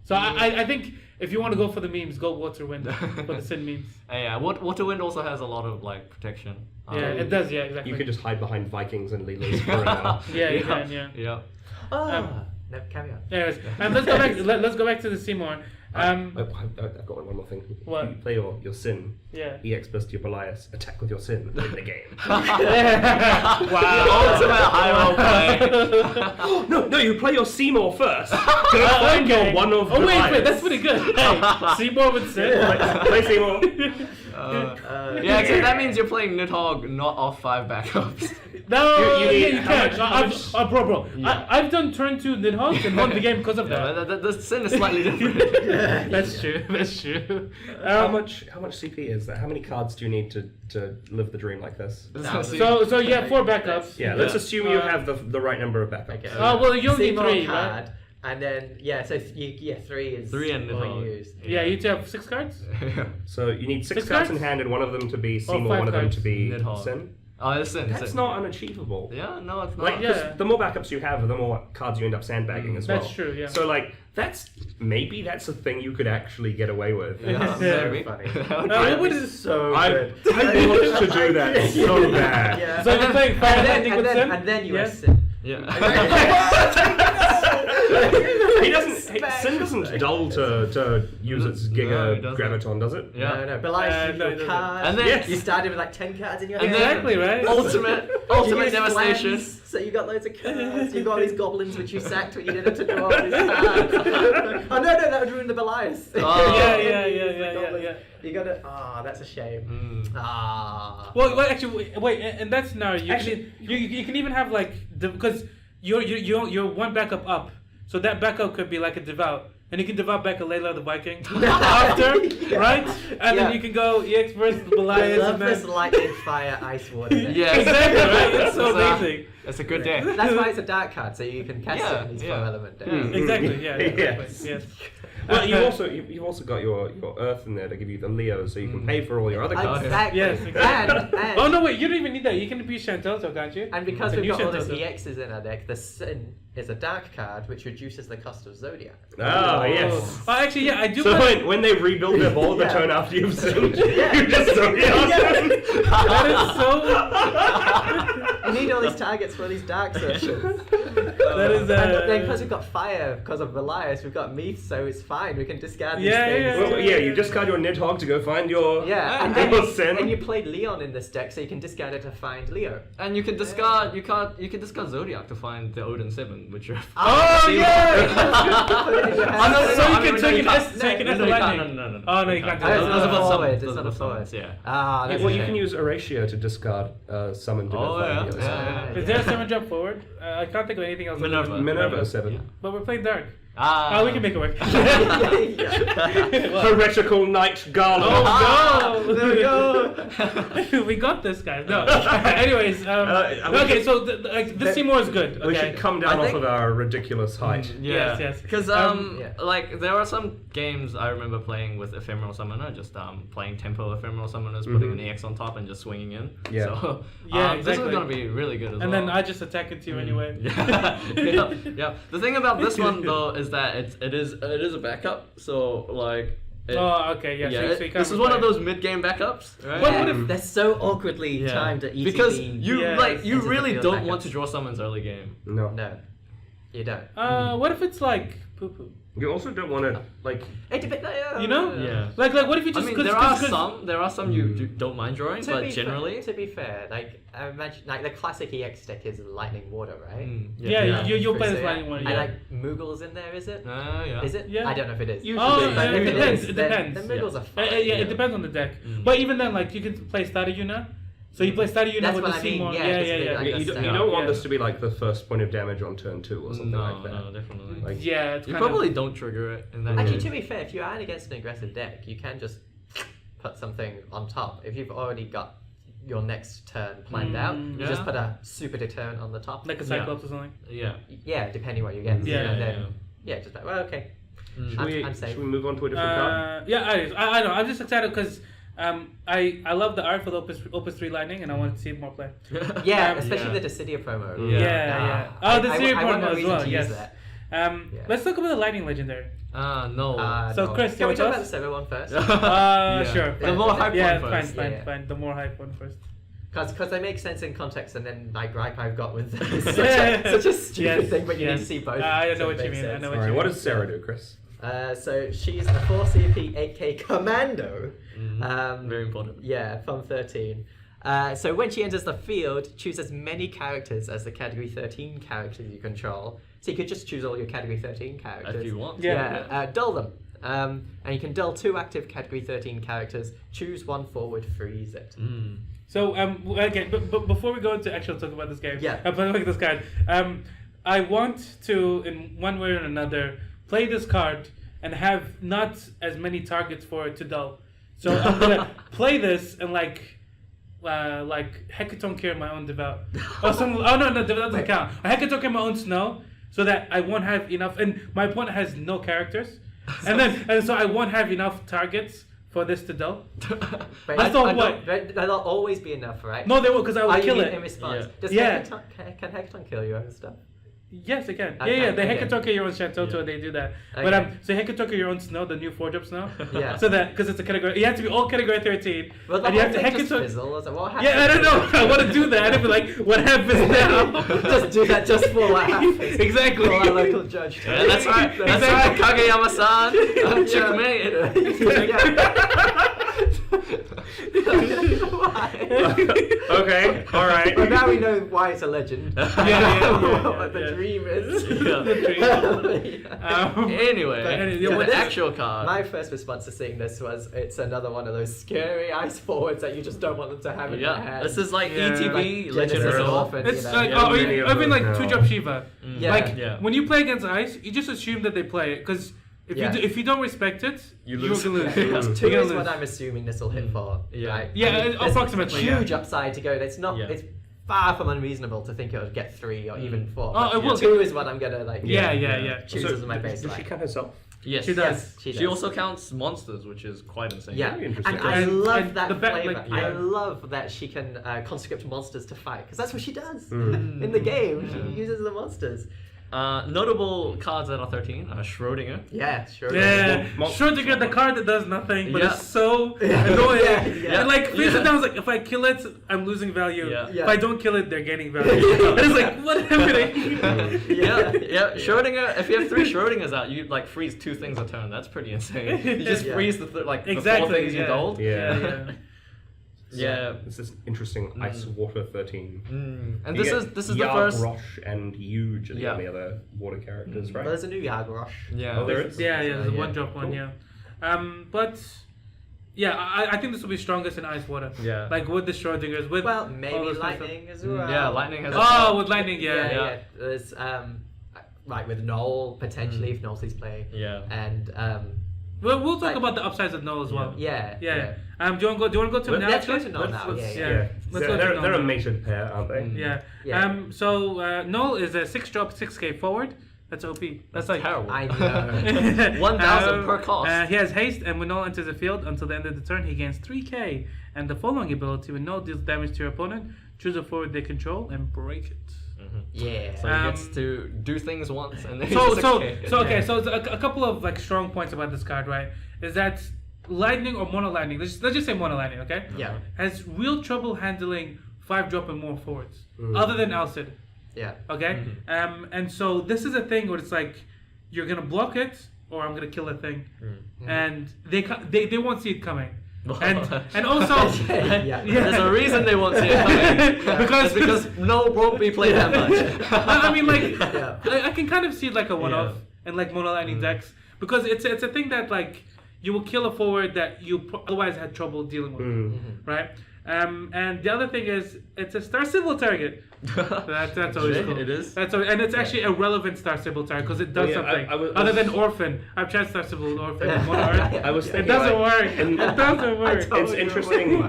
So I think if you want to go for the memes, go water wind for the Sin memes. Yeah, water wind also has a lot of like protection. Yeah, it does. Yeah, exactly. You can just hide behind Vikings and Leelas for now. Yeah, you can. Yeah. Yeah. No, carry on. Anyways, let's go back. Let's go back to the Seymour. I've got one more thing. What? You play your Sin. Yeah. EX burst your Belias. Attack with your Sin. Win the game. Wow. Ultimate high roll play. No, you play your Seymour first. Go find your one of Oh Belias. wait, that's pretty good. Hey, Seymour with Sin. Play Seymour. Yeah, except that means you're playing Nidhogg, not off 5 backups. No, you you can't. Bro. Yeah. I've done turn 2 Nidhogg and won the game because of that. The Sin is slightly different. That's true. How much CP is that? How many cards do you need to live the dream like this? So you have 4 backups. Yeah, let's assume you have the right number of backups. Okay. Well, you only need Seymour 3, card, right? and then 3 is 3 and all Nidhogg. you use. Yeah, you two have 6 cards. So you need 6 6 cards in cards? hand, and one of them to be Seymour, 5 one of them cards. to be Nidhogg. Sin. Oh, it's Sin. That's not unachievable. Yeah, no, it's not. Like, 'cause the more backups you have, the more cards you end up sandbagging as well. That's true, yeah. So like, that's a thing you could actually get away with. Yeah, Very maybe. funny. What is So I good. want to do that so bad. Yeah. So you're playing Fire Lightning with Sin? And then you Yes. have Sin. Yeah. Sin doesn't dull to use its No, Giga it doesn't. Graviton, does it? Yeah. No, Belias, no, you no, no. cards. And then- Yes. You started with like 10 cards in your hand. And then- Exactly, right? Ultimate You used devastation. lands, so you got loads of cards. You got all these goblins which you sacked when you didn't have to draw all these cards. Oh no, that would ruin the Belias. Oh. Yeah. You gotta. That's a shame. Well, actually, wait, and that's now you can even have like because you're 1 backup up, so that backup could be like a devout. And you can devout back a Layla the Viking after, right? And then you can go EX versus Belias. I love and then... this lightning, fire, ice, water. Yeah, Exactly, right? It's so amazing. That's a good day. That's why it's a dark card, so you can cast it in these 4 element decks. Exactly, yeah. Yes. Yes. Well, you've also got your Earth in there to give you the Leo, so you can pay for all your other cards. Exactly. Yes, exactly. And Oh no, wait! You don't even need that. You can be Chantelto, can't you? And because Can we've you got all these Chantelto? EXs in our deck, the Sin is a dark card which reduces the cost of Zodiac. Oh, yes. Oh, actually, yeah, I do. So play- when they rebuild their board the turn after you've sinned, Yeah. you just Zodiac them. That is so. You need all these targets for these dark sessions. That is. And then because we've got fire, because of Belias, we've got Meath, so it's fine. We can discard these Yeah, things. yeah, Well, yeah, you discard your Nidhogg to go find your Yeah, and your then Sin. and you played Leon in this deck, so you can discard it to find Leo. And you can discard you can discard Zodiac to find the Odin 7, which are Oh yeah! Put it in your hand. Oh, no, so you can no, so you you can can't. S- so you can S the No, you can't. lightning. No. Oh no, you can't do Oh, that. it's Those not are a both forward, summons. it's Those not are a both forward. summons, yeah. That's Well, a you shame. can use Erasure to discard summon to Oh, go find yeah, the other yeah, side. yeah. Is there a 7 jump forward? I can't think of anything else. other than- Minerva. Minerva 7. Yeah. But we're playing dark. Oh, we can make it work. Heretical Knight Gala. Oh, no! There we go. We got this, guys. No. Anyways, okay. So this Seymour is good. Okay. We should come down I off think- of our ridiculous height. Yes, yes. Because yeah. like there are some games I remember playing with Ephemeral Summoner, just playing tempo Ephemeral Summoners, putting an EX on top and just swinging in. Yeah. So Yeah, this is exactly. gonna be really good as well. And then I just attack it to you anyway. Yeah. The thing about this one though is that it is a backup. So like. Oh, okay, yeah. Yeah, So you can't this is one of replay those mid-game backups, right? What if- They're so awkwardly Yeah. timed at ETB. Because you Yes. you Into the really field don't backups. want to draw summons early game. No. No, you don't. What if it's like poo poo? You also don't want to, like... It depends. You know? Yeah. Like what if you I just? mean, 'cause- there 'cause- are some you don't mind drawing, To but be generally, to be fair, like I imagine, like the classic EX deck is Lightning Water, right? Yeah, you'll play So, this yeah. lightning one. And Yeah. like Moogles in there, is it? yeah. Is it? Yeah. I don't know if it is. Usually. Oh, But yeah, if it depends. is, It then- depends. Then Moogles are fine. Yeah, it depends on the deck. But even then, like you can play Starter Yuna. So you play Starter Yuna That's with what the I mean, Seymour. yeah, Yeah, it's yeah, really yeah. like You, that's don't, you down. don't want Yeah. this to be like the first point of damage on turn 2 or something like that. No, definitely. Like, Yeah, it's You kind probably don't trigger it in that. Actually, game. to be fair, if you are against an aggressive deck, you can just put something on top. If you've already got your next turn planned out, you yeah. just put a super deterrent on the top. like a Cyclops or something. Yeah. Yeah, depending what you get. Yeah, and then, just like, well, okay. I'm safe. should we move on to a different card? Yeah, I know. I'm just excited because I love the art for the Opus 3 Lightning, and I want to see more play. Yeah, especially the Dissidia promo. Yeah, yeah. Oh, the Siri I want no promo as reason well. to use Yes. that. Let's talk about the Lightning Legendary. No. So, Chris, can we you talk want about us? the Sever one first? Sure. The more hype Yeah, one fine, first. fine, Yeah. fine. The more hype one first. Because they make sense in context, and then my gripe I've got with such a stupid Yes, thing, but you need yes. to see both. I so know it what you makes mean. I sense. know Alright, what does Sarah do, Chris? So she's a 4 CP 8k commando. Very important. Yeah, from 13. So when she enters the field, choose as many characters as the category 13 characters you control. So you could just choose all your category 13 characters. If you want. Yeah. Dull them. And you can dull 2 active category 13 characters, choose 1 forward, freeze it. So okay, but before we go into actual talk about this game, look at this card. I want to, in one way or another, play this card and have not as many targets for it to dull. So I'm gonna play this and like Hecaton Care my own Devout. No, that doesn't count. Hecaton Care my own Snow, so that I won't have enough. And my opponent has no characters, and so I won't have enough targets for this to dull. But I thought what? That'll always be enough, right? No, they will, because I will kill in it. response. Yeah. Does Yeah. Can Hecaton kill your own stuff? Yes, they can. Okay, Yeah. The okay. Hecatonka your own Shantoto, they do that. But Okay. so Hecatonka your own Snow, the new 4-drop Snow. Yeah. So that because it's a category, you have to be all category 13. Well, the and you whole have to thing just Hecaton. fizzle. Or what happens? Yeah, I don't know. I want to do that. I'd be like, what happens now? Just do that just for what happens. Exactly. For our local judge. Yeah, that's right. That's right, Kageyama-san. Checkmate. Okay, alright. But now we know why it's a legend. What the dream is. Anyway, But- to but the actual card. My first response to seeing this was, it's another one of those scary ice forwards that you just don't want them to have in their hand. This is like Yeah. ETB Like Legend Genesis Earl. Orphan, It's you know? like, Yeah, or many of even like those now. 2-drop Shiva. Yeah. Like Yeah. when you play against Ice, you just assume that they play it because if you don't respect it, You you're lose. gonna lose. Yeah, You're 2 gonna is what lose. I'm assuming this will hit for. Yeah. Right? Yeah, I mean, there's approximately, huge yeah. upside to go. It's not. Yeah. It's far from unreasonable to think it would get 3 or even 4. Oh, but it will 2 is what I'm gonna like. Yeah. Choose So, as my does she baseline. count herself? Yes. She does. Yes, she does. She also counts monsters, which is quite insane. Yeah, Very and interesting. I And- love and that the back, flavor. like, I yeah. love that she can conscript monsters to fight because that's what she does Mm. in the game. She uses the monsters. Notable cards that are 13 Schrodinger. Yeah, sure. Yeah, Mon- Schrodinger, the card that does nothing, but Yeah. it's so annoying. Yeah. And like face Yeah. it down, it's like if I kill it, I'm losing value. Yeah. Yeah. If I don't kill it, they're gaining value. And it's like, what happening? Yeah. Schrodinger. If you have 3 Schrodingers out, you like freeze 2 things a turn. That's pretty insane. You just Yeah. freeze the the 4 Exactly. things you Yeah. doled. Yeah. Yeah. This is interesting. Ice Water 13. And You this get is the Yarg, first. Rosh, and Huge are the Yeah. only other water characters, Well, right? there's a new Yagrosh. Yeah. Oh, there is? Yeah, there's a Yeah. 1-drop one, Cool. yeah. But yeah, I think this will be strongest in Ice Water. Yeah. Like with the Schrodingers, with Well, all maybe those kind of lightning as well. Yeah, lightning has. stuff. Oh, with lightning, yeah. Yeah. There's right with Noel potentially if Noel's playing. Yeah. And we'll talk about the upsides of Noel as well. Yeah. Yeah. Do you want to go to him now? Let's go to Noel now. Yeah. Let's go to Noel They're a now. mated pair, aren't they? Yeah. So Noel is a 6-drop, 6k forward. That's OP. That's like terrible. I know. 1,000 per cost. He has haste, and when Noel enters the field until the end of the turn, he gains 3k. And the following ability, when Noel deals damage to your opponent, choose a forward they control and break it. Yeah. So he gets to do things once and then So okay. So a couple of like strong points about this card, right? Is that lightning or mono lightning? Let's just say mono lightning, okay? Yeah. Has real trouble handling 5-drop and more forwards, other than Alcid. Yeah. Okay. And so this is a thing where it's like you're gonna block it or I'm gonna kill a thing, and they won't see it coming. And also There's a reason they won't see it coming. because Noel won't be played that much. I mean, like I can kind of see it like a one-off in like mono lightning decks because it's a thing that like you will kill a forward that you otherwise had trouble dealing with, right? And the other thing is it's a Star Symbol target. That's always cool. It is. And it's actually a relevant Star Symbol target because it does something other than Orphan. I've tried Star Symbol Orphan. I was thinking it doesn't work. It doesn't work. It's interesting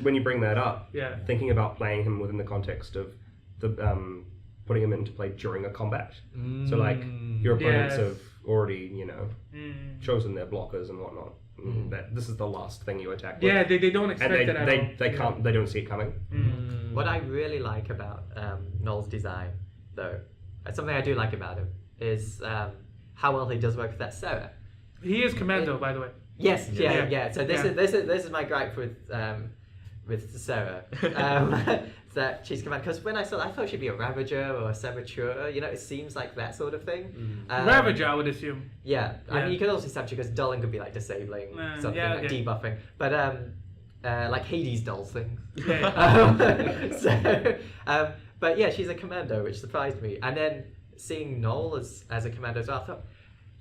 when you bring that up. Yeah. Thinking about playing him within the context of the putting him into play during a combat. So like your opponents have already chosen their blockers and whatnot. That this is the last thing you attack with. Yeah, they don't expect and it at all. They don't see it coming. What I really like about Noel's design, though, something I do like about him is how well he does work with that Sarah. He is Commando, by the way. Yes, yeah. So this is my gripe with Sarah. That she's command because when I saw, I thought she'd be a Ravager or a Saboteur. It seems like that sort of thing. Ravager, I would assume. Yeah. I mean, you could also Saboteur because dulling could be like disabling something, like debuffing. But like Hades dulls things. But yeah, she's a Commando, which surprised me. And then seeing Noel as a Commando as well, I thought,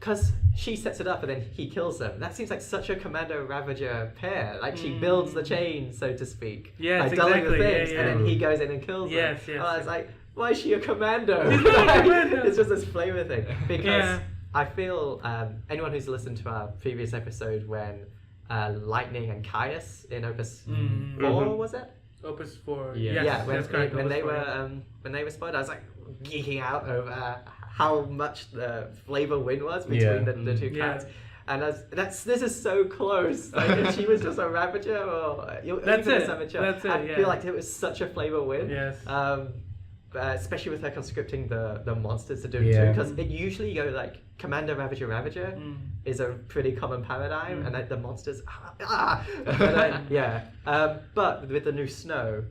because she sets it up and then he kills them. That seems like such a Commando Ravager pair. Like she builds the chain, so to speak. Yes, by dulling exactly. the things, and then he goes in and kills them. Yes. I was like, why is she a Commando? She's not a Commando. It's just this flavor thing. Because I feel anyone who's listened to our previous episode when Lightning and Caius in Opus 4 was it? Opus 4. Yeah. When they 4. were spoiled, I was like geeking out over how much the flavor win was between the two cats. And this is so close. Like if she was just a Ravager or even a Saboteur, I feel like it was such a flavor win. Yes. Especially with her conscripting the monsters to do it too, because it usually go like Commander Ravager is a pretty common paradigm, and the monsters but with the new Snow,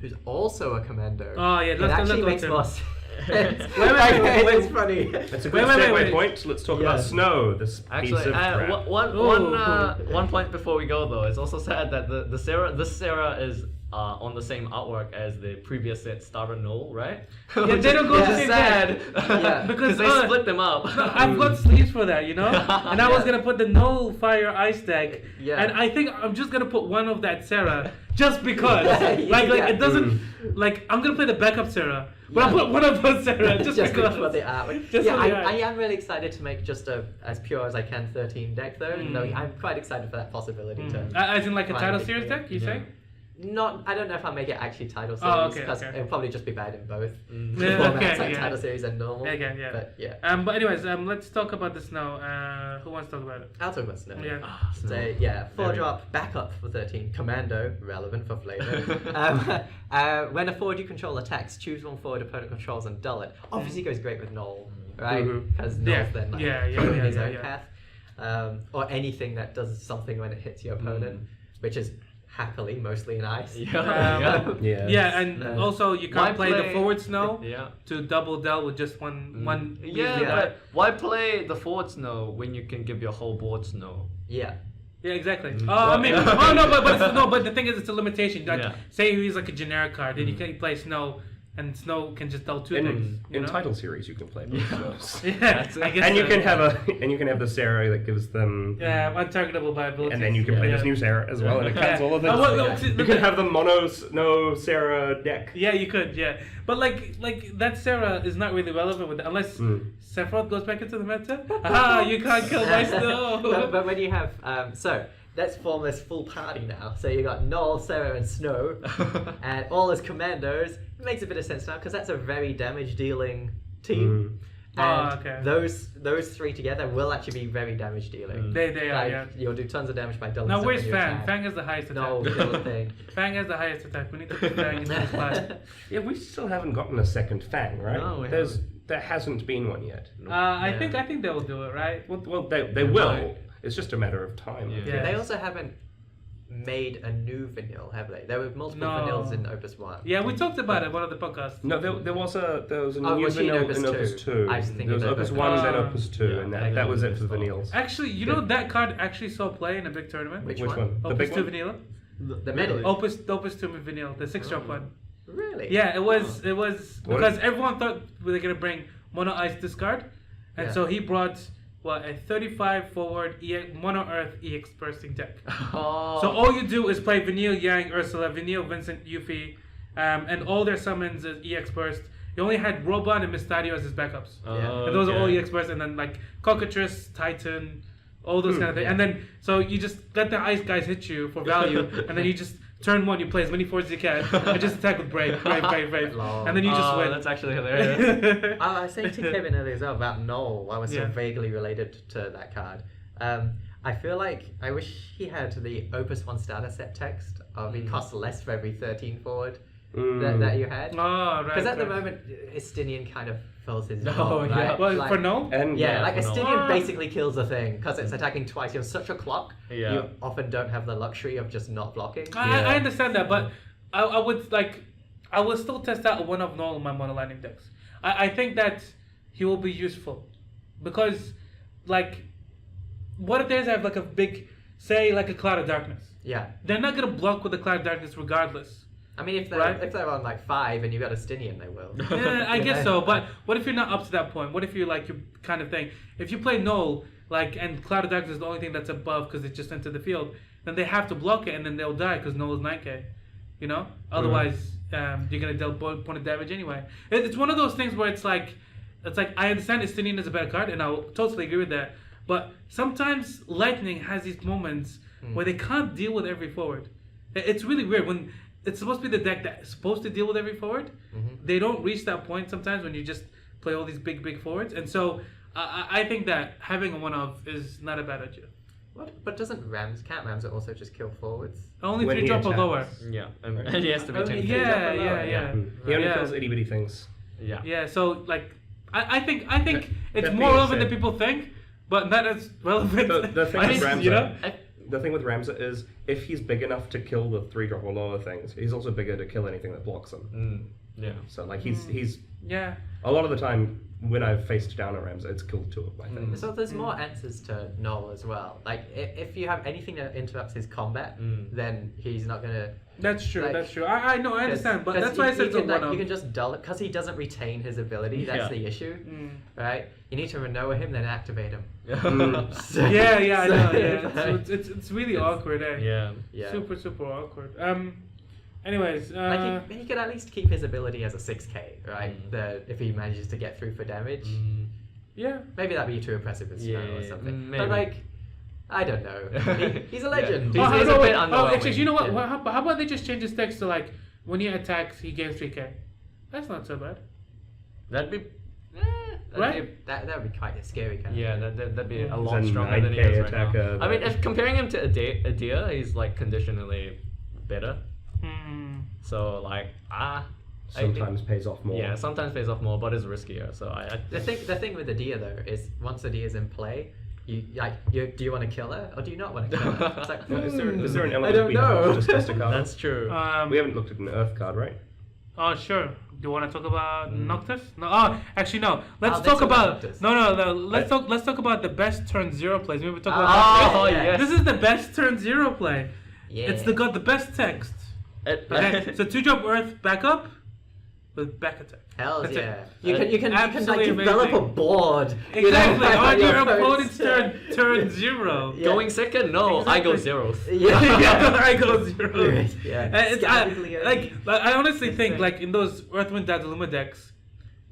who's also a Commando, it actually makes more sense. It's funny. That's a good segue point. Let's talk about Snow. This piece of crap. One point before we go though, it's also sad that this Sarah is on the same artwork as the previous set Starter Null, right? Yeah, they don't go the same sad. Because they split them up. I've got sleeves for that, and I was gonna put the Null Fire Ice deck, and I think I'm just gonna put one of that Sarah just because, it doesn't I'm gonna play the backup Sarah. But I'll put one of those Sarah just because. For the artwork. I am really excited to make just as pure as I can 13 deck though. No, I'm quite excited for that possibility to. As in like a title series deck, you say? I don't know if I'll make it actually title series because it'll probably just be bad in both formats, title series and normal. But anyways, let's talk about the Snow. Who wants to talk about it? I'll talk about Snow. Snow. So 4-drop backup for 13 Commando, relevant for flavor. When a forward you control attacks, choose one forward opponent controls and dull it. Obviously goes great with Noel, right? Because Noel's then his own path, or anything that does something when it hits your opponent, which is happily mostly in ice. And also you can't play the forward Snow to double deal with just one. But why play the forward Snow when you can give your whole board Snow? Yeah, exactly. But the thing is, it's a limitation. Like, say he's like a generic card, then you can play Snow and Snow can just dull two things. In title series, you can play both of those. Yeah, I guess. And you can have the Sarah that gives them. Yeah, untargetable by abilities. And then you can play this new Sarah as well, and it counts all of them. You can have the mono no Sarah deck. Yeah, you could. Yeah, but like that Sarah is not really relevant with it unless Sephiroth goes back into the meta. You can't kill my Snow. But when you have so. Let's form this full party now. So you got Null, Sarah, and Snow, and all as commandos. It makes a bit of sense now because that's a very damage-dealing team. And those three together will actually be very damage-dealing. They are, yeah. You'll do tons of damage by doubling. Now where's Fang? Fang has the highest attack. No, kill thing. Fang has the highest attack. We need to put Fang in the spot. Yeah, we still haven't gotten a second Fang, right? No, there hasn't been one yet. I think they will do it, right? Well, they will. It's just a matter of time. Yeah. They also haven't made a new vanilla, have they? There were multiple vanillas in Opus 1. Yeah, we talked about it in one of the podcasts. No, there was a new vanilla in Opus 2. I was thinking there was Opus 1 then Opus 2, and that was it for vanillas. Actually, you know that card actually saw play in a big tournament? Which one? The Opus big 2 one? vanilla. The medal. Opus 2 vanilla, the 6-drop one. Really? Yeah, it was because everyone thought we were gonna bring Mono Ice discard, and so he brought a 35 forward Mono Earth EX bursting deck. Oh. So all you do is play Vanille, Yang, Ursula, Vanille, Vincent, Yuffie, and all their summons is EX burst. You only had Robot and Mystadio as his backups. And those are all EX burst, and then like Cockatrice, Titan, all those kind of things. And then so you just let the ice guys hit you for value, and then you just turn one, you play as many forwards as you can, and just attack with Brave. And then you just win. That's actually hilarious. I was saying to Kevin earlier as well about Null. I was so vaguely related to that card. I feel like I wish he had the Opus 1 starter set text of it costs less for every 13 forward that you had. Oh, right. Because at the moment, Estinian kind of fills his role, Oh, yeah. right? Well, Like- for no? And like for Estinian basically kills the thing because it's attacking twice. You have such a clock. Yeah. You often don't have the luxury of just not blocking. I understand that, but I will still test out one of Null in my mono landing decks. I think that he will be useful because, like, what if there's like a big, say, like a Cloud of Darkness? Yeah. They're not gonna block with the Cloud of Darkness regardless. I mean, if they're on like 5 and you got Estinian, they will. Yeah, I guess so. But what if you're not up to that point? What if you're like your kind of thing? If you play Null, like, and Cloud of Darkness is the only thing that's above because it just entered the field, then they have to block it and then they'll die because Null is 9k. You know? Otherwise, you're gonna deal point of damage anyway. It's one of those things where it's like I understand Estinian is a better card, and I'll totally agree with that. But sometimes Lightning has these moments where they can't deal with every forward. It's really weird when it's supposed to be the deck that's supposed to deal with every forward. They don't reach that point sometimes when you just play all these big forwards. And so I think that having a one-off is not a bad idea. What? But can't Rams also just kill forwards? Only When 3 he drop or attacks. lower. Yeah, and he has to be Only 10. three drop or lower, He only kills itty bitty things. Yeah. Yeah, so like I think it's that more being relevant than said- people think, but not as relevant. The thing I with mean, Ramza, you know? the thing with Ramza is if he's big enough to kill the 3-drop or lower things, he's also bigger to kill anything that blocks him. Yeah. So like he's Yeah. a lot of the time when I've faced down a Ramza, it's killed 2 of my things. So there's more answers to Null as well. Like if you have anything that interrupts his combat, then he's not gonna. That's true. Like, That's true. I know. I understand, but that's why I said it's a one-off. You can just dull it because he doesn't retain his ability. That's the issue, right? You need to Renoa him, then activate him. Yeah, I know. Yeah, so it's really awkward. Eh? Yeah. Super awkward. Anyways, Like he could at least keep his ability as a 6k, right? If he manages to get through for damage. yeah. Maybe that'd be too impressive with Snow or Yeah, something. maybe. But like, I don't know. He's a legend. Yeah. He's a bit underwhelming. Actually, you know what? How about they just change his text to like when he attacks, he gains 3k. That's not so bad. That'd be. Right? That would be quite a scary kind Yeah, of thing. that'd be a He's lot a stronger than he 9K is right now. attacker, I mean, but- if comparing him to Adir, he's like conditionally better. So like Sometimes pays off more. Yeah, sometimes pays off more, but it's riskier. So The thing with Adia though is once Adia's in play, do you want to kill her or do you not want to kill her? It's like, Is there an I element don't we have know. to discuss a card? That's true. We haven't looked at an Earth card, right? Oh, sure. Do you want to talk about Noctis? No. Oh, actually, no. Let's let's talk talk about Noctis. no. Let's talk about the best turn 0 plays. Maybe we talk about. Oh, yeah. yes. This is the best turn 0 play. Yeah. It's got the best text. It- Okay, so 2-drop Earth backup, with back attack. Hell That's yeah! it. You can like Absolutely develop a amazing. board. Exactly. On your opponent's opponent's turn 0. Yeah. Going second? No, I go Exactly. 0th. Yeah. I go 0. Yeah. It's, I honestly think like in those Earth, Wind, Luma decks,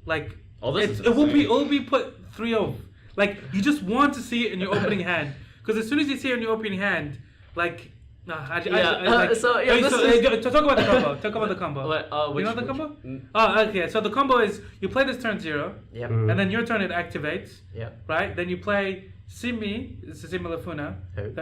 like Oh, this is it will insane. be put 3-0. Like you just want to see it in your opening hand, because as soon as you see it in your opening hand, like talk about the combo. Talk about the combo. You know the combo? Oh, okay. So the combo is you play this turn 0, Yep. and then your turn it activates. Yep. Right. Then you play Simi. It's a Similafuna.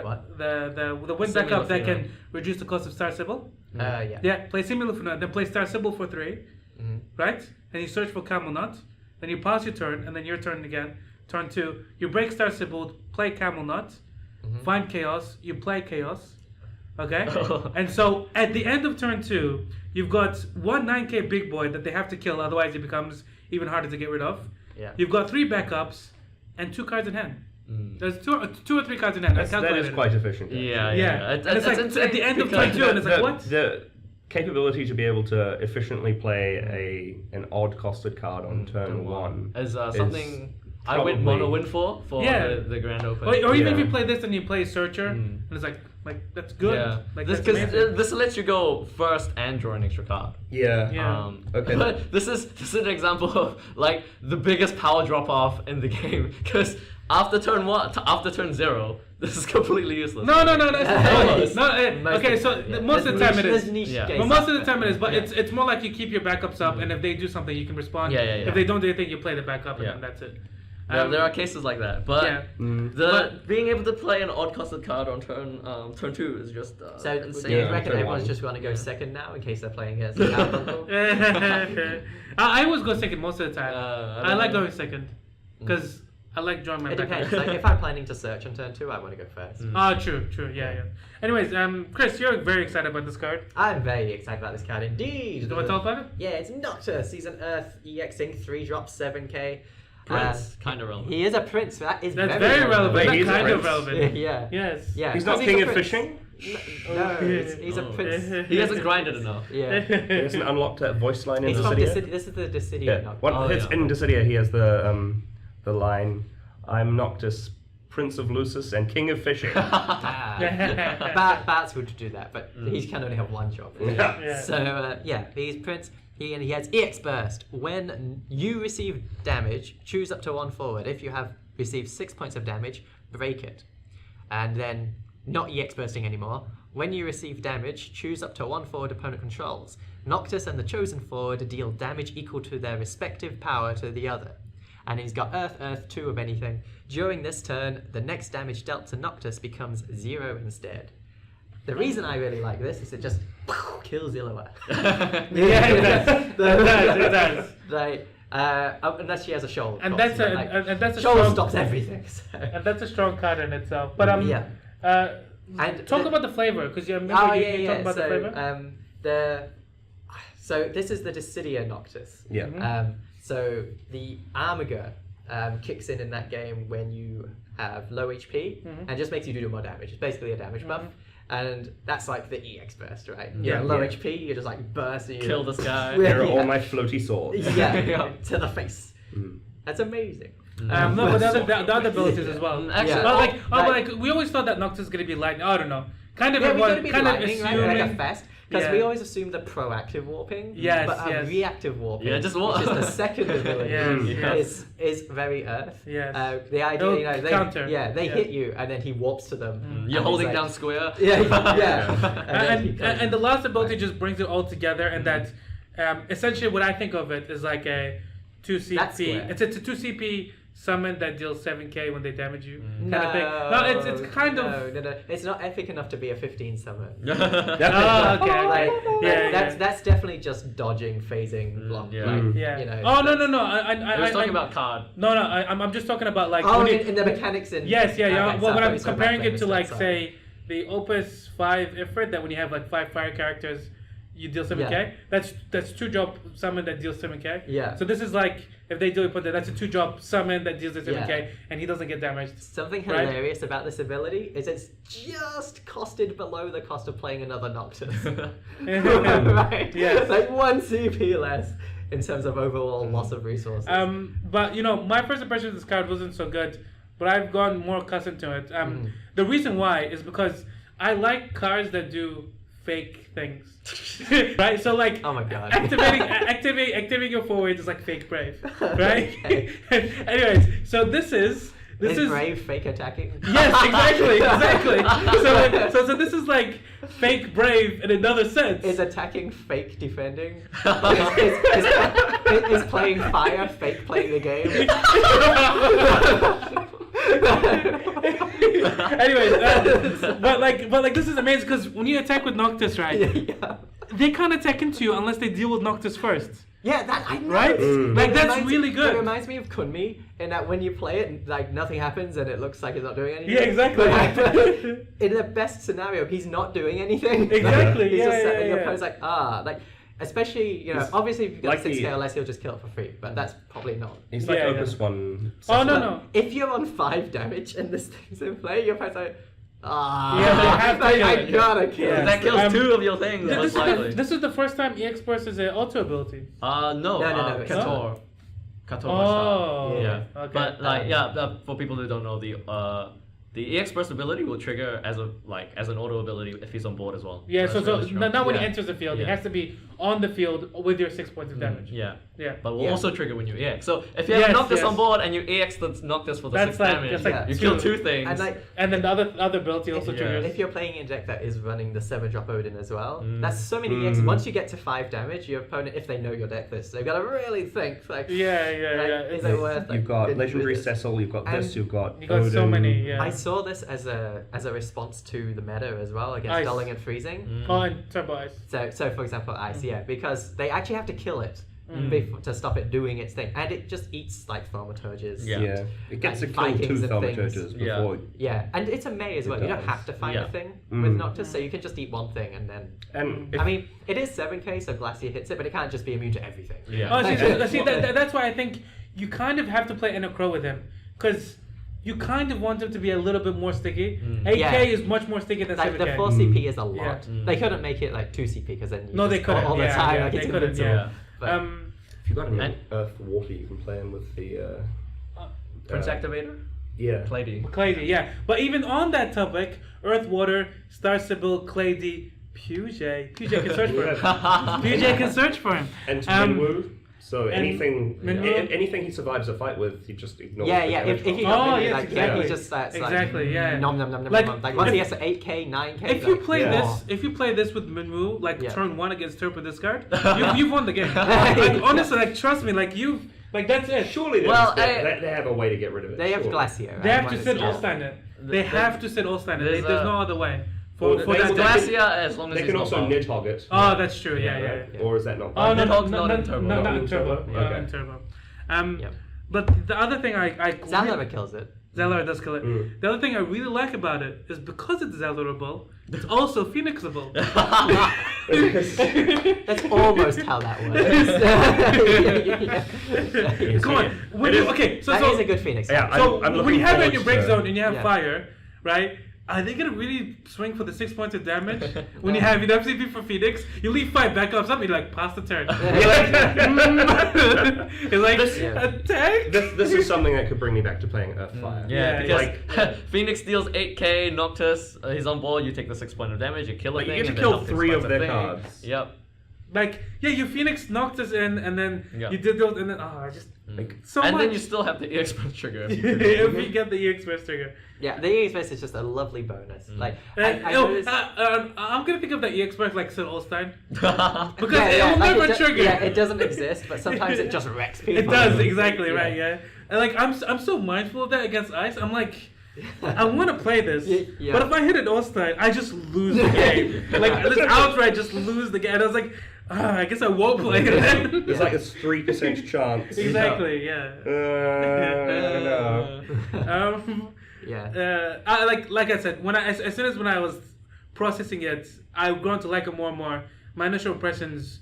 What? The wind backup that can reduce the cost of Star Sybil. Yeah. Yeah. Play Similafuna. Then play Star Sybil for 3. Mm-hmm. Right. And you search for Camel Nut. Then you pass your turn, and then your turn again. Turn 2. You break Star Sybil. Play Camel Nut. Find Chaos. You play Chaos. Okay? And so at the end of turn 2, you've got one 9k big boy that they have to kill, otherwise it becomes even harder to get rid of. Yeah. You've got 3 backups and 2 cards in hand. There's two or three cards in hand. That is quite efficient. Yeah. And it's like insane at the end of because- turn 2, and it's like, what? The capability to be able to efficiently play an odd costed card on turn 1 As is something I win probably- win for Yeah. the Grand Open. Or even if Yeah. you play this and you play Searcher, and it's like that's good. Yeah. Like This that's because amazing. this lets you go first and draw an extra card. Yeah. Yeah. Okay. But this is an example of like the biggest power drop off in the game because after turn 0, this is completely useless. No, that's no. Okay, so most of the time it There's is. niche Yeah. cases. But most of the time it is, but it's more like you keep your backups up, and if they do something, you can respond. Yeah. If they don't do anything, you play the backup, and Yeah. then that's it. There are cases like that, but Yeah. being able to play an odd costed card on turn 2 is just So insane. do you Yeah, reckon turn everyone's one. just going to go second now in case they're playing against the Power I always go second most of the time. I like know. going second because I like drawing my It backup. depends. Like if I'm planning to search on turn 2, I want to go first. Oh, true, yeah. Anyways, Chris, you're very excited about this card. I'm very excited about this card indeed. Do you want to tell about it? Yeah, it's Noctis. He's an Earth EXing 3-drop 7k. Prince, kind of relevant. He is a prince. That is That's very relevant. Wait, Not he's a kind of prince? relevant. Yeah. Yes. Yeah. He's not 'cause king a of prince. fishing? No, he's a prince. He hasn't grinded enough. Yeah. He hasn't unlocked that voice line in He's from Dissidia? This is the Dissidia Yeah. Noctis. In Dissidia, he has the line, "I'm Noctis, Prince of Lucis and King of Fishing." Bats would do that, but he can only have one job. Yeah. So he's prince. He has EX Burst. When you receive damage, choose up to 1 forward. If you have received 6 points of damage, break it. And then not EX Bursting anymore. When you receive damage, choose up to 1 forward opponent controls. Noctis and the chosen forward deal damage equal to their respective power to the other. And he's got Earth, 2 of anything. During this turn, the next damage dealt to Noctis becomes 0 instead. The reason I really like this is it just kills Illawa. Yeah, it does. Like, unless she has a shoal. And of that's course, a like, and that's a shoal strong stops everything. So. and that's a strong card in itself. But And talk about the flavor because you remember you talk about the flavor. So this is the Dissidia Noctis. Yeah. So the Armiger kicks in that game when you have low HP and just makes you do more damage. It's basically a damage buff. And that's like the EX burst, right? Yeah. Low HP, you're just like bursting. Kill this guy. Here are all my floaty swords. Yeah, to the face. That's amazing. No, but the other abilities as well. Actually, But we always thought that Noctis is gonna be lightning. I don't know. Kind of Yeah, everyone we're going to be kind of lightning, right? assuming. Like a fast. Because Yeah. we always assume the proactive warping. Yes, But yes. reactive warping. Yeah, just warp. Which is the second ability. Yes. Is very Earth. Yes. The idea, They'll counter. They Yeah. hit you and then he warps to them. You're and holding he's down like, square. Yeah. And the last ability just brings it all together, and that essentially what I think of it is like a 2 That's CP. square. It's a 2 CP summon that deals 7k when they damage you. No, Kind of thing. No, it's kind of. No. It's not epic enough to be a 15 summon. Oh, okay. Like, Yeah. that's definitely just dodging, phasing, block. yeah. Like, Yeah. You know, Oh no. I was talking about card. No. I'm just talking about like. Oh, when you- in the mechanics in. Yes, yeah. Okay, Well, so I when thought I'm you were talking comparing about it to flavor like stuff, say the Opus 5 Ifrit, that when you have like 5 fire characters, you deal 7k. Yeah. That's 2-drop summon that deals 7k. Yeah. So this is like if they do put that's a 2-drop summon that deals 7k, Yeah. and he doesn't get damaged. Something Right. hilarious about this ability is it's just costed below the cost of playing another Noctis. Right? Yes. Like 1 CP less. in terms of overall loss of resources. But my first impression of this card wasn't so good, but I've gone more accustomed to it. The reason why is because I like cards that do fake things, right? So like, oh my god, activating your forwards is like fake brave, right? Anyways, so this is brave fake attacking. Yes, exactly. So this is like fake brave in another sense. Is attacking fake defending? is playing fire fake playing the game? Anyways, but like this is amazing because when you attack with Noctis, right? Yeah. They can't attack into you unless they deal with Noctis first. Yeah, that I know. Right? Like that's really good. It reminds me of Kunmi in that when you play it, like nothing happens and it looks like it's not doing anything. Yeah, exactly. But in the best scenario, he's not doing anything. Exactly. He's just setting yeah. your opponent's like especially obviously if you've got like 6 scale less, he'll just kill it for free, but that's probably not. It's like Opus 1. Oh no. If you're on 5 damage and this thing's in play, your opponent's like, they have to I gotta kill it. That kills 2 of your things, most likely. This is the first time EX Burst is an auto ability. No. Kator. Kator Oh. Yeah. Okay. But for people who don't know, the EX Burst ability will trigger as an auto ability if he's on board as well. Yeah, That's so really strong. not when he enters the field. He Yeah. has to be on the field with your 6 points of damage. Yeah. Yeah. But will also trigger when you EX. So if you have Noctis on board and you EX the Noctis for the That's 6 like- damage, that's like you 2. kill 2 things. And then the other ability also triggers. If you're playing a deck that is running the 7-drop Odin as well, that's so many EX. Once you get to 5 damage, your opponent, if they know your deck list, they've got to really think. Like, is it worth? You've got Legendary Cecil, you've got this, you've got Odin. So many. Yeah. I saw this as a response to the meta as well against Ice. Dulling and Freezing. Oh, and Turbo Ice. So for example, Ice, because they actually have to kill it to stop it doing its thing, and it just eats like Thaumaturges. Yeah. It gets to kill Vikings 2 and things. Thaumaturges before. Yeah, and it's a May as well. You don't have to find a thing with Noctis, so you can just eat one thing and then. And I mean, it is 7k, so Glacier hits it, but it can't just be immune to everything. Yeah. Oh, see, that's why I think you kind of have to play Inner Crow with him, because you kind of want him to be a little bit more sticky. 8k is much more sticky than 7k. The 4 CP is a lot. Yeah. They couldn't make it like 2 CP because then they couldn't all the time. Yeah, like, they it's couldn't. invincible. Yeah. if you've got an Earth Water, you can play him with the. Prince Activator? Yeah. Clady, yeah. But even on that topic, Earth, Water, Star Sibyl, Clady, Puget can search for him. Puget can search for him. And Minwoo. So and anything he survives a fight with, he just ignores. If he got he just starts nom nom nom nom like, nom. Like once he has to 8k, 9k. If you play this with Minwoo, like turn 1 against Turbo discard, you've won the game. Like honestly, like trust me, like that's it. Surely they have a way to get rid of it. They have Glacier. Right? They have to sit Ulstein it. They have to sit Ulstein it. There's no other way. Glacier, as long as they can also Nidhogg it. Oh, that's true. Yeah. Or is that not? Oh, Nidhogg's not in Turbo. Not in Turbo. Okay. In Turbo. But the other thing Zalora kills it. Zalora does kill it. The other thing I really like about it is because it's Zalorable, it's also Phoenixable. That's almost how that works. Come on. That is a good Phoenix. Yeah, so I'm when you have it in your break to- zone and you have fire, right? Are they gonna really swing for the 6 points of damage when you have enough CP for Phoenix? You leave 5 backups up, you're like, pass the turn. It's like, attack? This is something that could bring me back to playing Earthfire. Yeah, because Phoenix deals 8k, Noctis, he's on board, you take the 6 point of damage, you kill a But thing. you get to and then kill Noctis 3 fights of a their thing. cards. Yep. Like, you Phoenix knocked us in, and then you did those, and then, so and much. then you still have the EX Burst trigger. If you get the EX Burst trigger. Yeah, the EX Burst is just a lovely bonus. Like, I'm gonna think of the EX Burst like Sid Olstein. Because it will never trigger. Yeah, it doesn't exist, but sometimes it just wrecks people. It does, exactly, right, yeah. And like, I'm so mindful of that against Ice, I'm like, I want to play this, but if I hit an Olstein, I just lose the game. Like, I just outright just lose the game. And I was like, I guess I won't play it then. There's like a 3% chance. Exactly, yeah. Like I said, as soon as I was processing it, I've grown to like it more and more. My initial impressions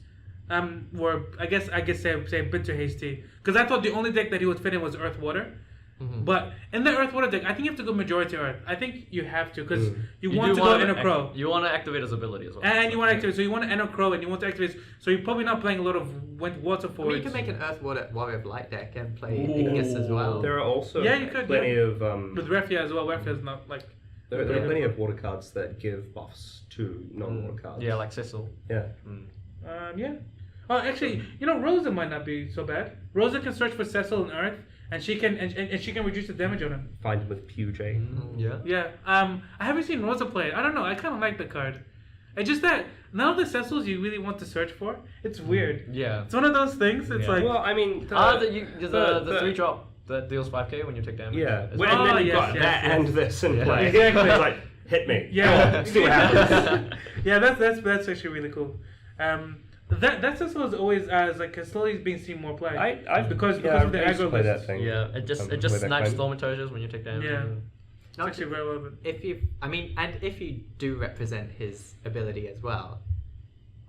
were, I guess say a bit too hasty, because I thought the only deck that he would fit in was Earth Water, But in the Earth Water deck, I think you have to go majority Earth. I think you have to because you want to go Inner Crow. You want to activate his ability as well. And you want to activate, so you want to Inner Crow and you want to activate, so you're probably not playing a lot of water forwards. I mean, you can make an Earth Warrior of Light deck and play Ignis as well. There are also you could, plenty of... with Refia as well, Refia's not like... There are plenty of water cards that give buffs to non-water cards. Yeah, like Cecil. Yeah. Yeah. Oh, actually, Rosa might not be so bad. Rosa can search for Cecil and Earth, and she can and she can reduce the damage on him. Find him with Puj. Yeah. Yeah. I haven't seen Rosa play it. I don't know. I kind of like the card. It's just that none of the Cecils you really want to search for. It's weird. Yeah. It's one of those things. It's like. Well, I mean... the 3-drop that deals 5k when you take damage. Yeah. As And then you've got that and this in play. Exactly. It's like, hit me. Yeah. See what happens. Yeah, that's actually really cool. That Cecil is always slowly being seen more play. Because of the aggro play that list. thing. Yeah, it just snipes Thaumaturges when you take damage. Yeah. It's Not actually to- very relevant. If you do represent his ability as well,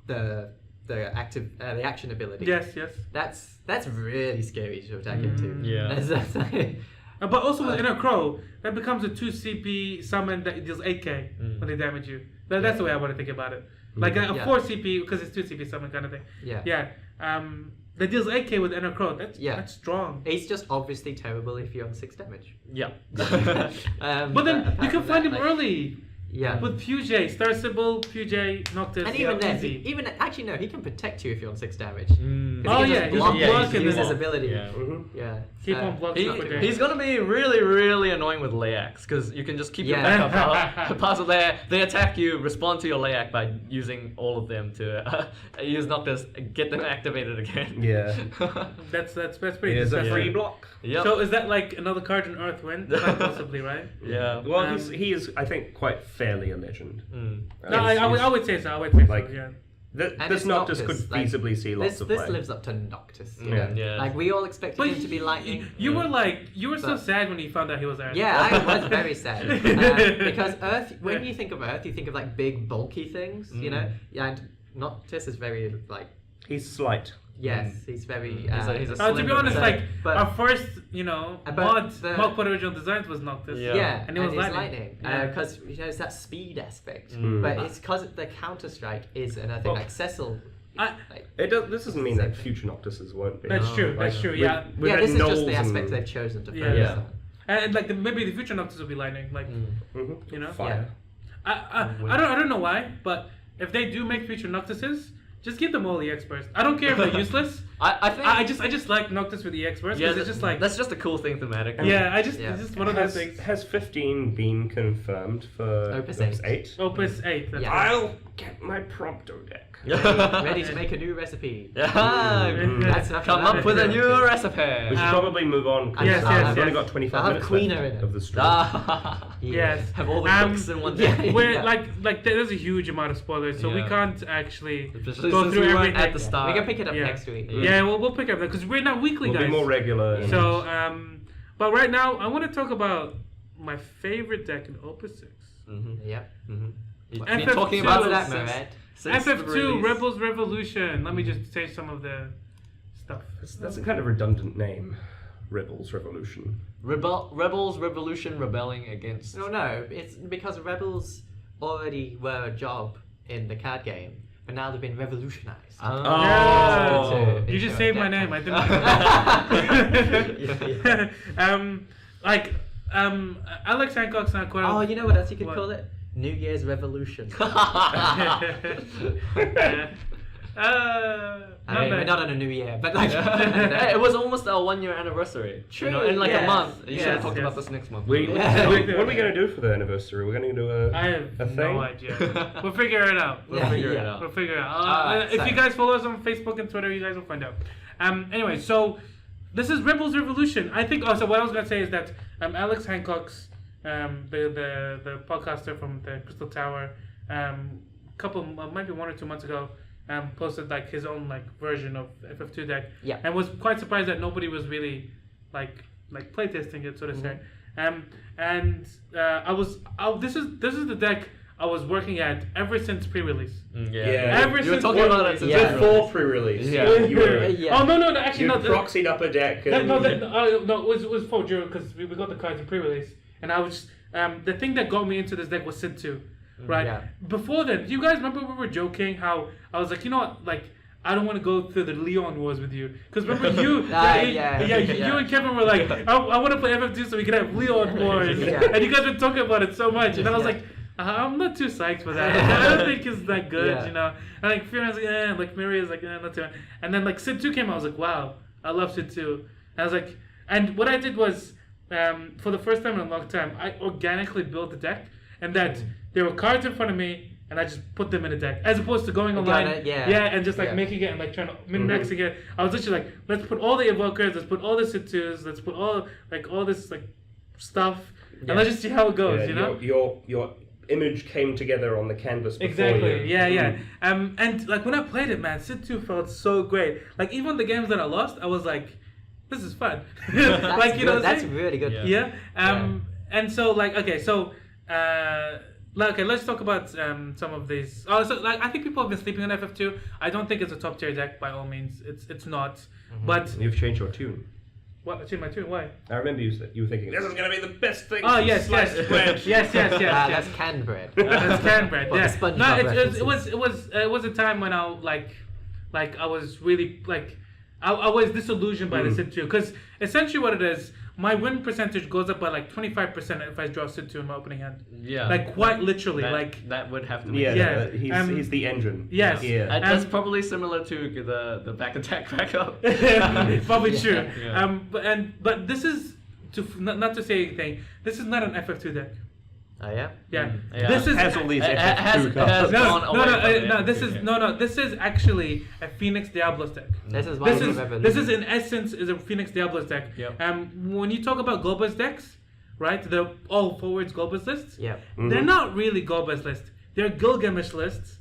the action ability. Yes. That's really scary to attack into. Yeah. But also with Inner Crow, that becomes a 2 CP summon that deals 8k when they damage you. That's the way I want to think about it. Like a 4 CP, because it's 2 CP summon kind of thing. Yeah. That deals 8k with Inner Crow. That's strong. He's just obviously terrible if you're on 6 damage. Yeah. But then you can find him early. Yeah. With Puj, Star Sybil, Puj, Noctis. And even then, easy. actually no, he can protect you if you're on 6 damage. Oh, yeah, he can he's just block blocking and use them. his ability. Yeah. Yeah. Keep on blocking for days. He's gonna be really, really annoying with Layax because you can just keep your backup pass it there. They attack you, respond to your Layak by using all of them to use Noctis, get them activated again. Yeah. That's pretty Here's a disgusting. free block. Yep. So is that like another card in Earth Wind? Quite possibly, right? Yeah. Well, he is, I think, quite fairly a legend. No, I would say so. I would say like, so. Yeah. And This it's Noctis could feasibly see lots of play. This lives up to Noctis. Yeah. Like we all expected him to be lightning. You were so sad when you found out he was Earth. Yeah, I was very sad because Earth. When you think of Earth, you think of like big, bulky things, Yeah, and Noctis is very like. He's slight. Yes, he's very. He's a to be honest, but- our first, MogPod original designs was Noctis. Yeah, and it was lightning. Because it's that speed aspect. But it's because the Counter Strike is another thing. Like Cecil. This doesn't mean that future Noctises won't be. That's true. That's true. Yeah. This is just the aspect they've chosen to focus on. And like maybe the future Noctis will be lightning, like Fire. I don't know why, but if they do make future Noctises, just give them all EX burst. I don't care if they're useless. I just like Noctis with EX burst because it's just like that's just a cool thing thematically. Yeah, it's just one of those things. Has 15 been confirmed for Opus 8? Opus 8. That's Yeah. right. I'll get my Prompto deck. Ready to make a new recipe. That's come up with a new recipe. We should probably move on because Yes, we've only got 25 I'll have minutes Queen left in it. of the stream. Yes. Have all the books in one day. Where like there's a huge amount of spoilers, so we Yeah. can't actually Especially go since through we weren't everything. at the start. We can pick it up Yeah. next week. Yeah, we'll pick up that because we're not weekly, We'll guys. be more regular. So but right now I want to talk about my favorite deck in Opus 6. Yep. You've FF2 been talking What's about that, that, Moed? FF2 Rebels Revolution. Let me just say some of the stuff. That's a kind of redundant name. Rebels Revolution. Rebels Revolution rebelling against. No, it's because Rebels already were a job in the card game, but now they've been revolutionized. Yeah. Into You just a saved my deck. name. I didn't. Alex Hancock's not quite. Oh, you know what else you could What? call it? New Year's Revolution. I mean, we're not on a new year, but like. Hey, it was almost our 1 year anniversary. True, in like yes. a month. You should have Yes, talked yes. about this next month. What are we going to do for the anniversary? We're going to do I have a thing? no idea. We'll figure it out. We'll figure it out. We'll figure it out. Alright, if so- you guys follow us on Facebook and Twitter, you guys will find out. Anyway, so this is Rebels Revolution. I think. Also, what I was gonna say is that Alex Hancock's the podcaster from the Crystal Tower, maybe 1 or 2 months ago, posted like his own like version of FF2 deck. Yeah. And was quite surprised that nobody was really like playtesting it, so to say. This is the deck I was working at ever since pre-release. Yeah. Ever You were since talking about it since Yeah. Before pre-release. Yeah. You were. Yeah. Oh no, actually You no. proxied up a deck. And No, it was for Juro because we got the cards in pre-release, and I was the thing that got me into this deck was Sid 2, right? Yeah. Before then, do you guys remember we were joking how I was like, you know what, like I don't want to go through the Leon wars with you because remember you, you and Kevin were like, I want to play FF2 so we can have Leon wars, Yeah. and you guys were talking about it so much, and I was like. I'm not too psyched for that. I don't think it's that good, Yeah. you know. And like Fear is like, like Miri is like, not too. And then like Sid 2 came out, I was like, wow, I love Sid 2. And I was like, and what I did was, for the first time in a long time, I organically built the deck, and that there were cards in front of me, and I just put them in a deck, as opposed to going online, and just like making it and like trying to min-maxing it. I was literally like, let's put all the evokers, let's put all the Sid 2s, let's put all this like stuff, and let's just see how it goes, you know. Your image came together on the canvas before Exactly. you. Yeah. And like when I played it, man, Sid 2 felt so great. Like even the games that I lost, I was like, this is fun. Like you know, that's really good. Yeah. And so like okay, let's talk about some of these. Oh, so like I think people have been sleeping on FF2. I don't think it's a top tier deck by all means. It's not. But You've changed your tune. what? I changed my tune. Why? I remember you were thinking this is gonna be the best thing. Oh since sliced bread." yes. That's canned bread. That's canned bread. Or the Yeah. SpongeBob No, references. it was a time when I like I was really like I was disillusioned by the Sid 2 because essentially what it is, my win percentage goes up by like 25% if I draw Sid 2 in my opening hand. Yeah. Like quite literally, that, like that would have to be. Yeah. He's the engine. Yes. Yeah. And that's probably similar to the back attack backup. probably true. Yeah. But this is not to say anything. This is not an FF2 deck. Oh yeah. Yeah. Yeah. This is Has all these It FF2 has cards. gone away from it. This is actually a Phoenix Diablos deck. This is my This is in essence is a Phoenix Diablos deck. Yep. When you talk about Golbez decks, right? The all forwards Golbez lists. Yeah. They're not really Golbez lists. They're Gilgamesh lists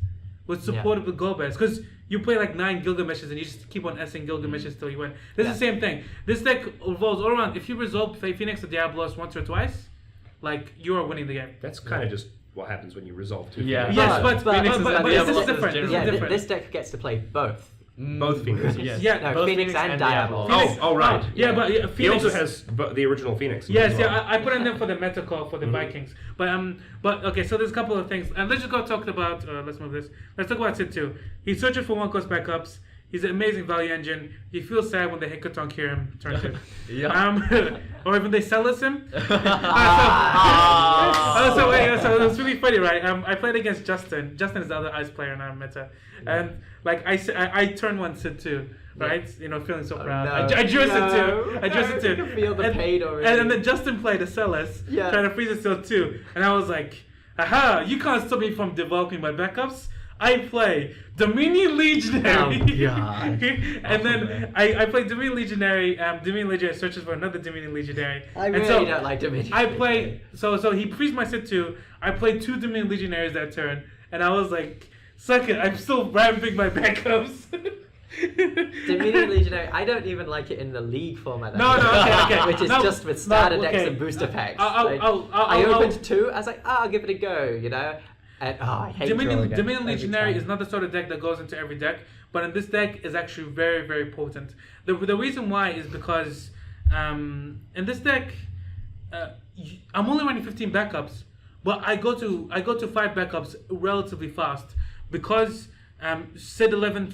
with supported with Golbez because you play like 9 Gilgameshes and you just keep on S-ing Gilgameshes till you win. This is the same thing. This deck revolves all around. If you resolve Phoenix or Diablos once or twice, like you are winning the game. That's kind of just what happens when you resolve two. Yeah. Phoenix. Yes, but Phoenix is this Diablos is is different. This is Yeah. different. This deck gets to play both. Both Phoenixes. Yes. Yeah, No, both Phoenix and Diablo. Phoenix- Right. Yeah, but He Phoenix also has the original Phoenix. Yes, as well. yeah, I put in them for the meta call for the Vikings. But okay, so there's a couple of things. And let's just go talk about, let's move this. Let's talk about Sid 2. He's searching for 1-cost backups. He's an amazing value engine. You feel sad when the Hekaton hear him turn 2. Yeah. Or even they sell us him. So it's really funny, right? I played against Justin. Justin is the other ice player in our meta. And like I turned one Sid 2. Right, you know, feeling so proud. no. I drew Sid 2. I drew Sid 2. You can feel the pain already. And then Justin played a Celes, Yeah. trying to freeze it still 2. And I was like, aha, you can't stop me from developing my backups. I play Dominion Legionary. Oh, God. And then I play Dominion Legionary. Dominion Legionary searches for another Dominion Legionary. I And really so don't like Dominion. I play, so he freezed my Sid 2. I played 2 Dominion Legionaries that turn. And I was like, suck it, I'm still ramping my backups. Dominion Legionary, I don't even like it in the league format. No, okay. Which is No, just with starter no, decks okay. and booster packs. I opened 2, I was like, I'll give it a go, you know? And I hate drawing it Dominion every Legionary time. is not the sort of deck that goes into every deck, but in this deck is actually very, very potent. The reason why is because in this deck, I'm only running 15 backups, but I go to 5 backups relatively fast because Sid 11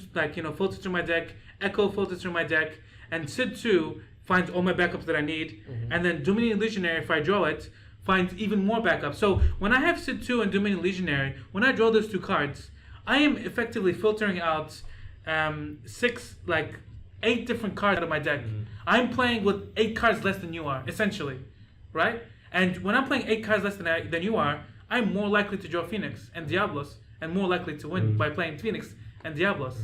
filters through my deck, Echo filters through my deck, and Sid 2 finds all my backups that I need, and then Dominion Legionary, if I draw it, finds even more backups. So when I have Sid 2 and Dominion Legionary, when I draw those 2 cards, I am effectively filtering out 8 different cards out of my deck. I'm playing with 8 cards less than you are, essentially, right? And when I'm playing 8 cards less than you are, I'm more likely to draw Phoenix and Diablos, and more likely to win by playing Phoenix and Diablos,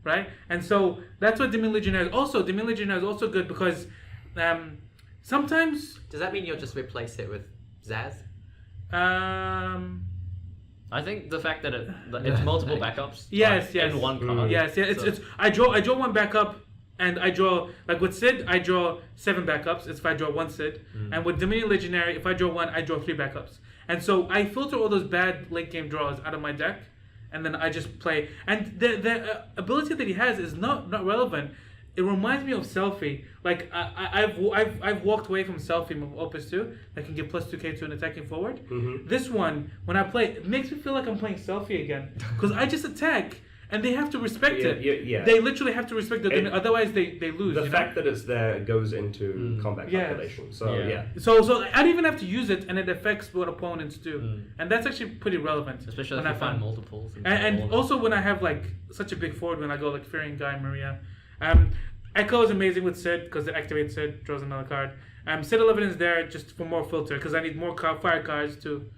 right? And so that's what Dominion Legionary is. Also, Dominion Legionary is also good because sometimes... Does that mean you'll just replace it with Zaz? I think the fact that it's multiple backups Yes. in one card. Yes. I draw 1 backup, and I draw, like with Sid, I draw 7 backups. It's if I draw 1 Sid. And with Dominion Legionary, if I draw 1, I draw 3 backups. And so I filter all those bad late game draws out of my deck, and then I just play. And the ability that he has is not relevant. It reminds me of Selfie. Like I've walked away from Selfie with Opus 2. That can give plus 2k to an attacking forward. This one, when I play, it makes me feel like I'm playing Selfie again, because I just attack. And they have to respect it. Yeah. They literally have to respect it. Otherwise, they lose. The fact that it's there goes into combat calculation. So So I don't even have to use it, and it affects what opponents do. And that's actually pretty relevant. Especially when if I you find multiples. And also when I have like such a big forward, when I go like Fearing Guy, Maria. Echo is amazing with Sid because it activates Sid, draws another card. Sid 11 is there just for more filter because I need more fire cards to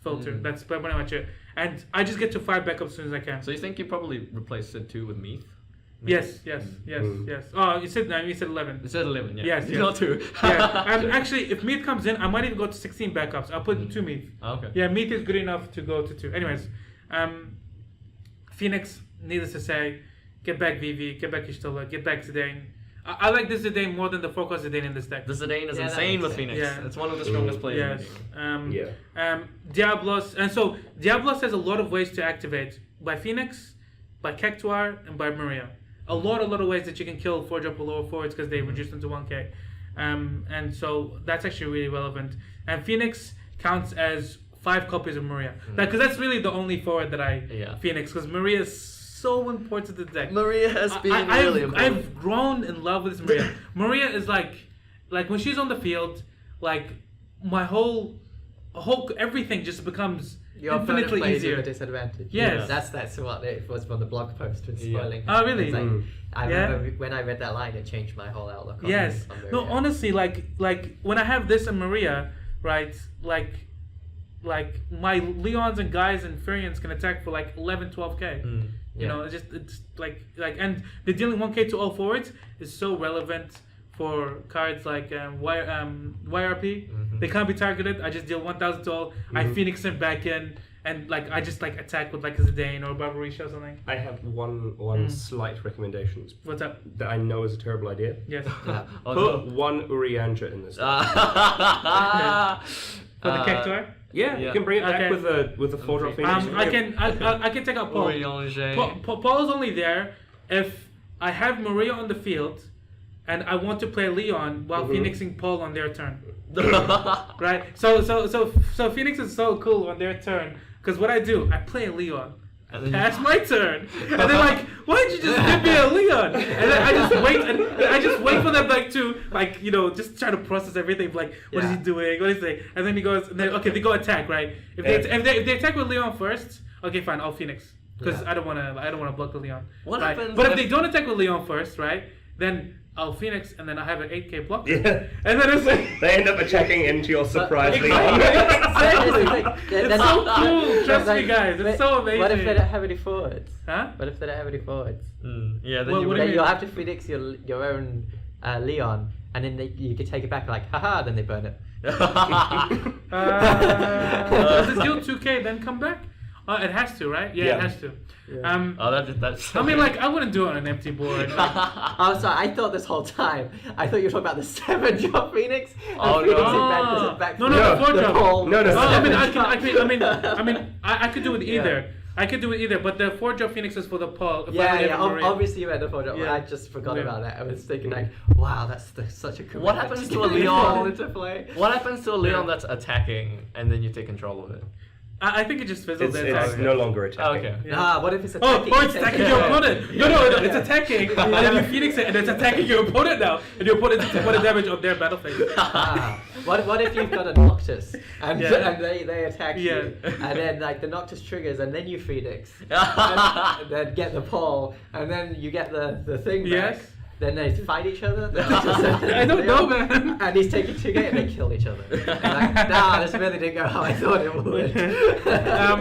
filter. That's pretty much it. And I just get to 5 backups as soon as I can. So you think you probably replace Sid 2 with Meath? Yes. Oh, you said 11. You said 11, yeah. Yes. Not 2. Actually, if Meath comes in, I might even go to 16 backups. I'll put 2 Meath. Okay. Yeah, Meath is good enough to go to 2. Anyways, Phoenix, needless to say, get back Vivi, get back Y'shtola, get back Zidane. I like this Zidane more than the 4-cost Zidane in this deck. The Zidane is insane with Phoenix. Yeah. It's one of the strongest players. Yes. Diablos, and so Diablos has a lot of ways to activate by Phoenix, by Cactuar, and by Maria. A lot of ways that you can kill 4-drop or lower forwards because they reduce them to 1k. And so that's actually really relevant. And Phoenix counts as 5 copies of Maria. Because that's really the only forward that I Phoenix, because Maria is so important to the deck. Maria has been really important. I've grown in love with this Maria. Maria is like when she's on the field, like my whole everything just becomes infinitely easier. With a disadvantage. Yes. That's what it was from the blog post with spoiling. Oh really? It's like, I remember when I read that line, it changed my whole outlook. On Maria. No, honestly, like when I have this and Maria, right? Like my Leons and Guys and Furians can attack for like 11, 12k. You know, it's like and the dealing 1k to all forwards is so relevant for cards like YRP. They can't be targeted. I just deal 1,000 to all. I Phoenix them back in, and like I just like attack with like a Zidane or Barbarisha or something. I have one slight recommendation. What's up? That I know is a terrible idea. Yes. Put one Urianja in this deck. For the Cactuar? Yeah, you can bring it back with a 4-drop Phoenix. I can take out Paul. Paul is only there if I have Maria on the field and I want to play Leon while Phoenixing Paul on their turn. Right? So Phoenix is so cool on their turn because what I do, I play a Leon. That's my turn, and they're like, "Why did you just give me a Leon?" And then I just wait for them to just try to process everything. Like, what is he doing? What is he? And then he goes, okay, they go attack, right? If they attack with Leon first, okay, fine, I'll Phoenix because I don't want to block the Leon. What right? happens? But if they don't attack with Leon first, right? Then I'll Phoenix, and then I have an 8k block. Yeah. And then it's like they end up attacking into your surprise Leon. Exactly. It's so cool. Trust me, guys. It's so amazing. What if they don't have any forwards? Huh? What if they don't have any forwards? Yeah, then you'll have to Phoenix your own Leon, and then you can take it back like, haha, then they burn it. Does it deal 2k then come back? It has to, right? Yeah, it has to. Yeah. That's. I mean, like, I wouldn't do it on an empty board. I'm sorry. I thought this whole time. I thought you were talking about the 7-drop Phoenix. Oh Phoenix no! Back No, the 4-drop. No. I could do it either. I could do it either, but the 4-drop Phoenix is for the Paul. Obviously you had the 4-drop. Yeah. I just forgot about that. I was thinking like, wow, that's such a cool. What happens to a Leon? Into play? What happens to a Leon that's attacking and then you take control of it? I think it just fizzles. It's no longer attacking. Okay. Yeah. What if it's attacking? It's attacking your opponent. No, it's attacking, and then you Phoenix it, and it's attacking your opponent now, and your opponent takes a damage on their battle phase. What if you've got a Noctis, and they attack you, and then like the Noctis triggers, and then you Phoenix, and then get the Paul, and then you get the thing back. Yes. Then they fight each other. I don't know, man. And he's taking 2k and they kill each other. And like, nah, this really didn't go how I thought it would. I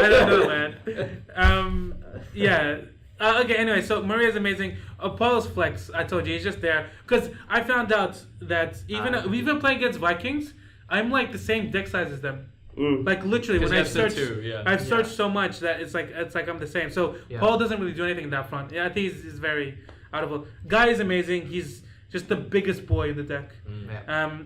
don't know, man. Yeah. Okay, anyway, so Maria's amazing. Paul's flex, I told you, he's just there. Because I found out that we've been playing against Vikings, I'm like the same deck size as them. Like literally, when I've searched, I've searched so much that it's like I'm the same. So Paul doesn't really do anything in that front. Yeah, I think he's very. out of all. Guy is amazing. He's just the biggest boy in the deck.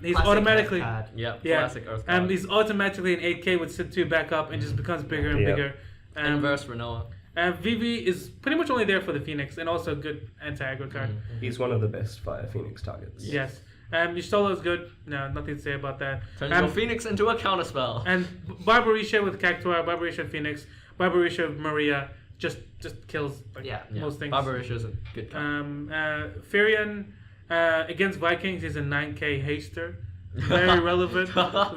He's Classic automatically card. Classic Earth card. he's automatically an 8K with Sid 2 backup and just becomes bigger and bigger. Inverse Renoa. VV is pretty much only there for the Phoenix and also a good anti-aggro card. He's one of the best Fire Phoenix targets. Yes. Yustolo is good. No, nothing to say about that. Turns your Phoenix into a counterspell. And Barbarisha with Cactuar, Barbarisha Phoenix, Barbarisha Maria just kills most things. Barbarisha is a good card. Firion against Vikings is a 9K haster. Very relevant.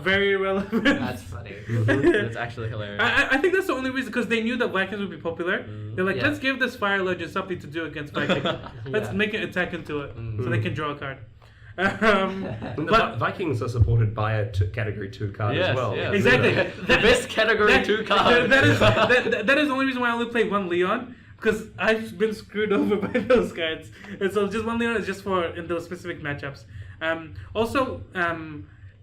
Very relevant. That's funny. That's actually hilarious. I think that's the only reason, because they knew that Vikings would be popular. They're like, let's give this Fire Legend something to do against Vikings. Let's make an attack into it so they can draw a card. But Vikings are supported by a category 2 card as well. Yes. Exactly. The best category 2 card. That is the only reason why I only played one Leon, because I've been screwed over by those cards. And so just one Leon is just for in those specific matchups. Also,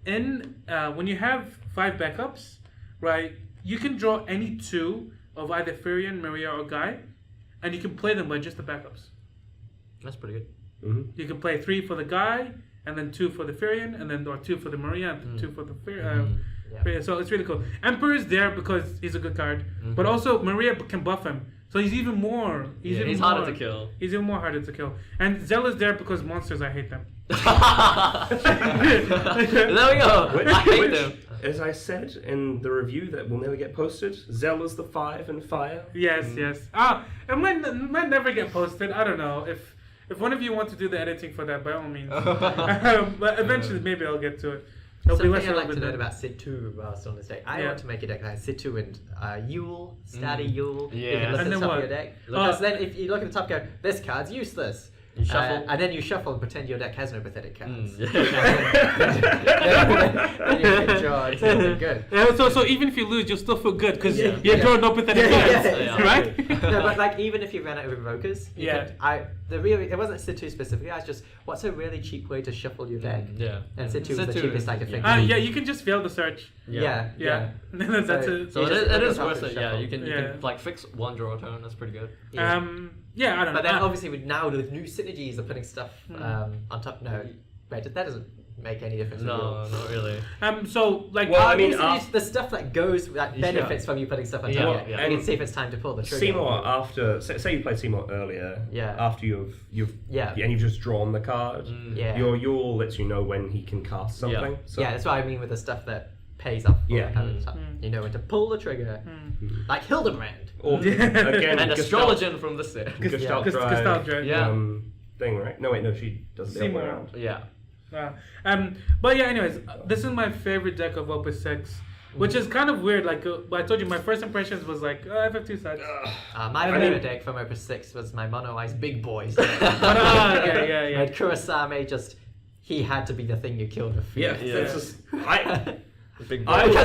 when you have 5 backups, right, you can draw any 2 of either Firion, Maria, or Guy, and you can play them by just the backups. That's pretty good. You can play 3 for the Guy, and then 2 for the Firion, and then or 2 for the Maria, and 2 for the Firion. So it's really cool. Emperor is there because he's a good card, but also Maria can buff him, so he's even more. He's harder to kill. He's even more harder to kill. And Zell is there because monsters, I hate them. There we go. I hate them. As I said in the review that will never get posted, Zell is the 5 in Fire. Yes. It might never get posted. I don't know if one of you want to do the editing for that, by all means. But eventually, maybe I'll get to it. Something I'd like to note about Sid 2 while still on this deck. I want to make a deck that has Sid 2 and Yule, Staddy Yule. You can look at the top of your deck. Then if you look at the top, go, this card's useless. You shuffle. And then you shuffle and pretend your deck has no pathetic cards. Then you can draw something good. So even if you lose, you'll still feel good because you draw no pathetic cards, right? No, but like even if you ran out of invokers, it wasn't Sid 2 specifically. I was just, what's a really cheap way to shuffle your deck? And Sid 2 was the cheapest I could think of. You can just fail the search. Yeah. That's it. So it is worth it. Yeah, you can like fix 1 draw a turn. That's pretty good. I don't know. But then obviously with new synergies of putting stuff on top. No, wait, that doesn't make any difference. No, not really. So like, the stuff that benefits from you putting stuff on top. You can see if it's time to pull the trigger. Seymour, after say you played Seymour earlier. After you've and you've just drawn the card. Your Yule lets you know when he can cast something. So. Yeah, that's what I mean with the stuff that pays off. You know when to pull the trigger, like Hildebrand. Or again, and Astrologian from the set. Gestalt Drive. Thing, right? No, she does the other way around. But anyways, this is my favorite deck of Opus 6, which is kind of weird. Like I told you, my first impressions was like, FF2 sucks. My favorite deck from Opus 6 was my Mono Eyes Big Boys. Yeah. And Kurosame he had to be the thing you killed with fear. It's just, I was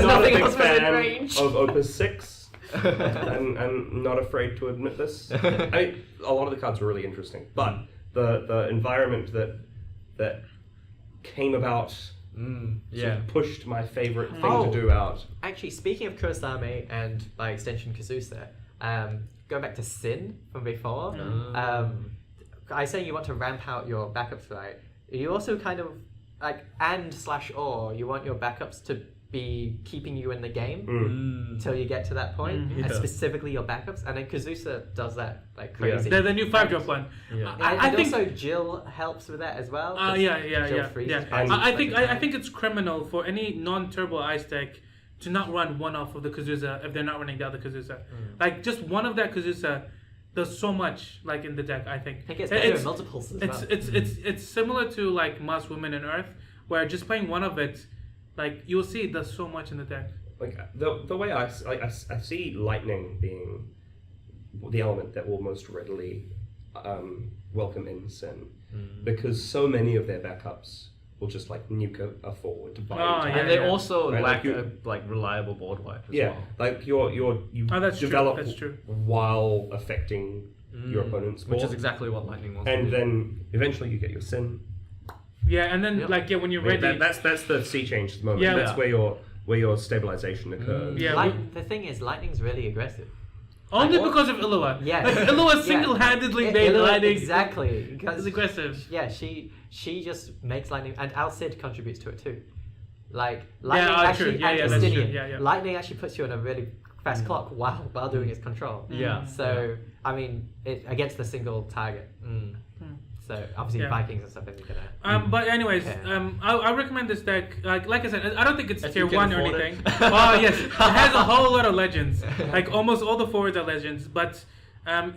not a big fan of Opus 6. and I'm not afraid to admit this. A lot of the cards were really interesting, but the environment that came about sort of pushed my favorite thing to do out. Actually, speaking of Kurosame and by extension Kazusa, going back to Sin from before, I say you want to ramp out your backups, right? You also kind of like /or you want your backups to be keeping you in the game until you get to that point, and specifically your backups. And then Kazusa does that like crazy. The new 5-drop one. I think also Jill helps with that as well. Jill freezes. I think it's criminal for any non-turbo ice deck to not run one off of the Kazusa if they're not running the other Kazusa. Like just one of that Kazusa does so much like in the deck. I think it's better in multiples as well. It's similar to like Moss, Woman, and Earth, where just playing one of it, like you'll see it does so much in the deck. Like the way I see lightning being the element that will most readily welcome in Sin, because so many of their backups will just like nuke a forward to buy and they also lack a reliable board wipe as well. Like you develop while affecting your opponent's board, which is exactly what lightning wants. And then eventually you get your Sin. Yeah, and then when you're ready, that's the sea change moment. Yeah, that's where your stabilization occurs. The thing is, lightning's really aggressive. Only Like, because of Illua. Yeah. Like, Illua single-handedly made Illua- lightning. Exactly. Because It's aggressive. Yeah, she just makes lightning, and Alcid contributes to it too. Like lightning true. actually, Yeah, and yeah, that's true. Justinian, Yeah. Lightning actually puts you on a really fast clock while doing its control. Yeah. So I mean, it against the single target. So obviously Yeah. Vikings and stuff isn't gonna. But anyways, Yeah. I recommend this deck. Like I said, I don't think it's If tier you can 1 or afford it. anything. Oh yes, it has a whole lot of legends. Like almost all the forwards are legends, but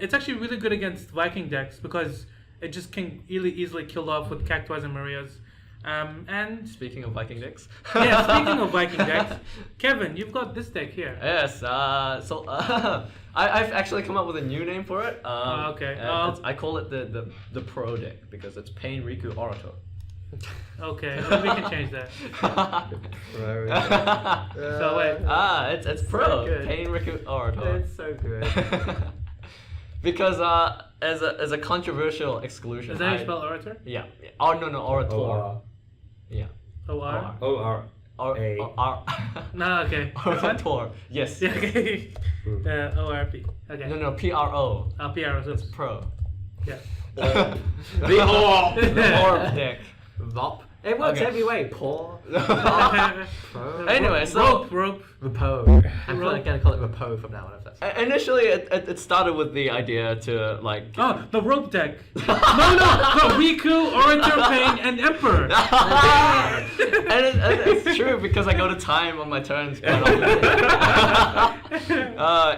it's actually really good against Viking decks because it just can easily kill off with Cactuars and Marias. And Speaking of Viking decks. yeah, speaking of Viking decks, Kevin, you've got this deck here. Yes, I've actually come up with a new name for it. Okay. I call it the Pro deck because it's Pain, Riku, Orator. Okay, then we can change that. So wait. It's Pro. good. Pain, Riku, Orator. It's so good. Because as a controversial exclusion. Is that how you spell orator? Yeah. Oh no, Orator. O-R. Yeah. O-R? O-R-A. No, okay. This one? Orator. Yes. Yeah, okay. O-R-P. Okay. No, PRO. PR. So, It's Pro. yeah. The Orb deck. Vop. It works Okay. every way. Paw. Pro. Anyway, so Rope. Repo. I'm Rope. gonna call it Repo from now on. If that's initially it started with the idea to like. Oh, the rope deck. No, Riku, Orator, Pain, and Emperor. And it's true because I go to time on my turns quite often.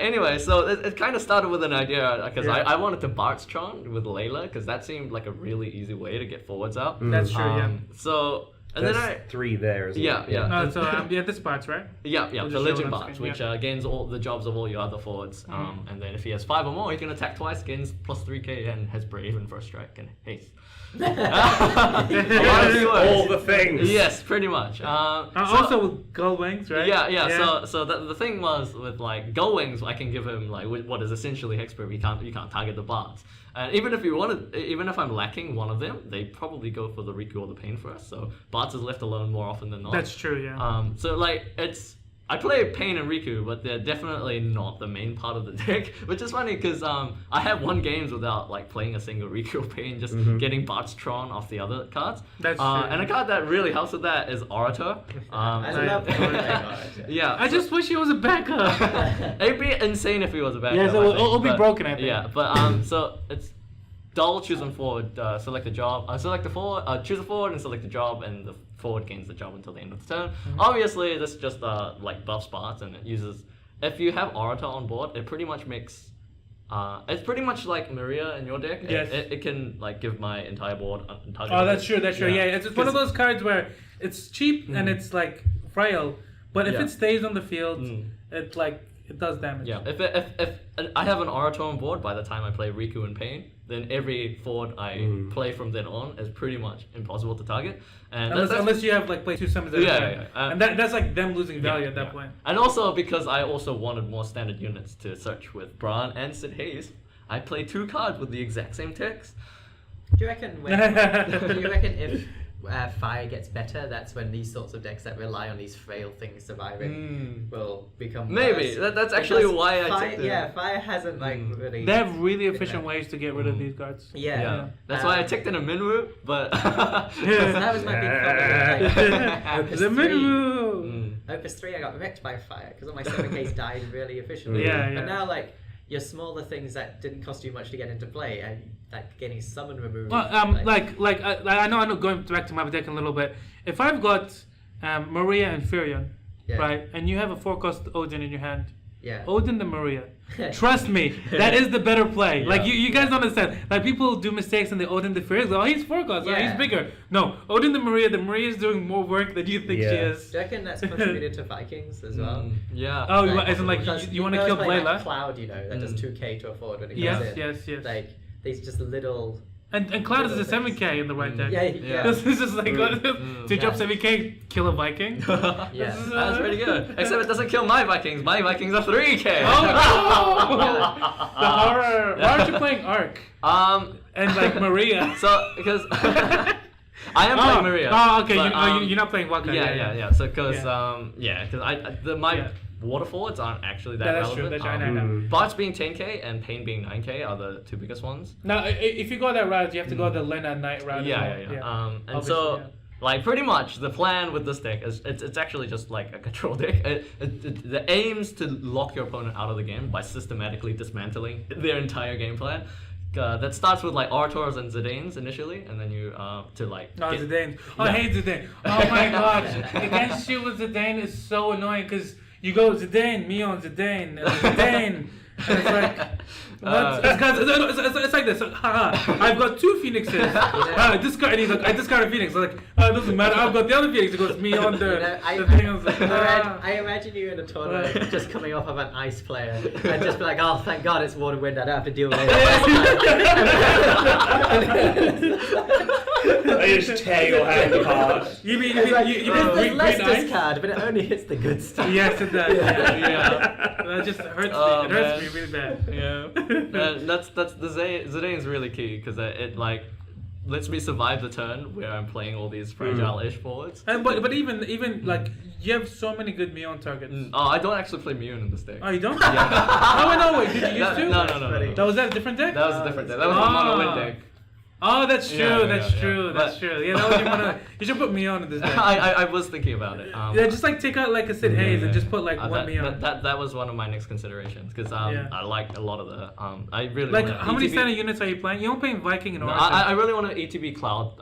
Anyway, so it kind of started with an idea because Yeah. I wanted to Bartstron with Layla because that seemed like a really easy way to get forwards out. That's true, yeah. So and There's then 3 there, isn't yeah. No, so this part's right. Yeah, We'll the just show Legend it on Barge, screen, which yeah. gains all the jobs of all your other forwards. And then if he has 5 or more, he can attack twice, gains plus 3k, and has Brave and First Strike and Haste. A lot of keywords. all the things. Yes, pretty much. So- Also with Gull Wings, right? Yeah. So the thing was with like Gull Wings, I can give him like what is essentially Hexproof. You can't target the bards. And even if I'm lacking one of them, they probably go for the Riku or the Pain first. So bards is left alone more often than not. That's true, yeah. So like I play Pain and Riku, but they're definitely not the main part of the deck, which is funny because I have won games without like playing a single Riku or Pain, just getting Bartstron off the other cards. That's true. And a card that really helps with that is Orator. I love Orator. Yeah. I just wish he was a backup. It'd be insane if he was a backup. Yeah, so I think, it'll be but- broken, I think. Yeah, but so it's dull, choose one forward, select a job, select the forward, choose a forward and select a job, and the forward gains the job until the end of the turn. Obviously, this just like buffs parts, and it uses. If you have Orator on board, it pretty much makes. It's pretty much like Maria in your deck. Yes. It can like give my entire board. Oh, that's true. Yeah, it's one of those cards where it's cheap and it's like frail, but if Yeah. it stays on the field, it does damage. Yeah, if I have an Orator on board by the time I play Riku and Pain, then every forward I play from then on is pretty much impossible to target. And Unless you have like play 2 summons at a time. Yeah. And that's like them losing value at that point. And also because I also wanted more standard units to search with Bran and Sid Hayes, I play 2 cards with the exact same text. Do you reckon if fire gets better, that's when these sorts of decks that rely on these frail things surviving will become Maybe. worse? That's actually Because why I fire, took the... yeah, fire hasn't like really. They have really efficient ways to get rid of these cards. Yeah. That's why I ticked in a Minwu, but... So that was my big problem. Like, Opus The 3. Minwu! Opus 3, I got wrecked by fire because all my 7Ks died really efficiently. Yeah. But now, like, your smaller things that didn't cost you much to get into play, and like getting summon removed. Well, I know, going back to my deck a little bit. If I've got Maria and Furion, Yeah. right, and you have a 4-cost Odin in your hand, Yeah. Odin the Maria. Trust me, that is the better play. Like you guys don't understand. Like people do mistakes and they Odin the Furion. Oh, he's 4-cost. Oh, he's bigger. No, Odin the Maria. The Maria is doing more work than you think she is. Do you reckon that's contributed to Vikings as well? Yeah. Oh, Like, as in like because you want to kill like Blayla? Cloud, that does 2k to a forward when it Yes, comes in. yes. Like these just little. And Cloud is a little 7k in the right deck. Yeah. This is just like to drop 7k, kill a Viking. Yeah. That's pretty good. Except it doesn't kill my Vikings. My Vikings are 3k. Oh no! The horror. Why aren't you playing Ark? And And like Maria. so because I am playing Maria. Oh, okay. But, You're not playing Waka. Yeah. So because my waterfalls aren't actually that relevant. That's true. I know. Bots being 10k and Pain being 9k are the two biggest ones. Now, if you go that route, you have to go the Lena Knight route. Yeah. And so. Like pretty much the plan with this deck is it's actually just like a control deck. The aims to lock your opponent out of the game by systematically dismantling their entire game plan. That starts with like Artors and Zidanes initially, and then you to like. No, Zidane. Oh, I hate Zidane. Oh my gosh, against you with Zidane is so annoying because you go Zidane, me on Zidane, Zidane. And it's like, it's like this. I've got 2 Phoenixes. Discard, and he's like, I discard a Phoenix. I'm like, it doesn't matter. I've got the other Phoenix. It goes me on the thing. I was like, I imagine you in a tournament just coming off of an ice player and just be like, oh, thank God it's water wind. I don't have to deal with it. I just tear your hand apart. You mean There's green less ice? discard, but it only hits the good stuff. Yes, it does. Yeah. That just hurts me. It hurts me really bad. Yeah. That's the Zidane's really key because it like lets me survive the turn where I'm playing all these fragile-ish forwards. And but even like you have so many good Mion targets. Oh, I don't actually play Mune in this deck. Oh, you don't? Yeah. Oh no, wait. Did you used to? No. That was that a different deck? That was a different deck. That was my mono win deck. Oh, that's true. That's true. But- Yeah, that was your mono. You should put Mion in this deck. I was thinking about it. Yeah, just like take out like a Sid Hayes and just put like one Mion. That was one of my next considerations because I like a lot of the I really Like wanna how many ETB standard units are you playing? You don't play Viking and No, Oracle. I really want to ETB Cloud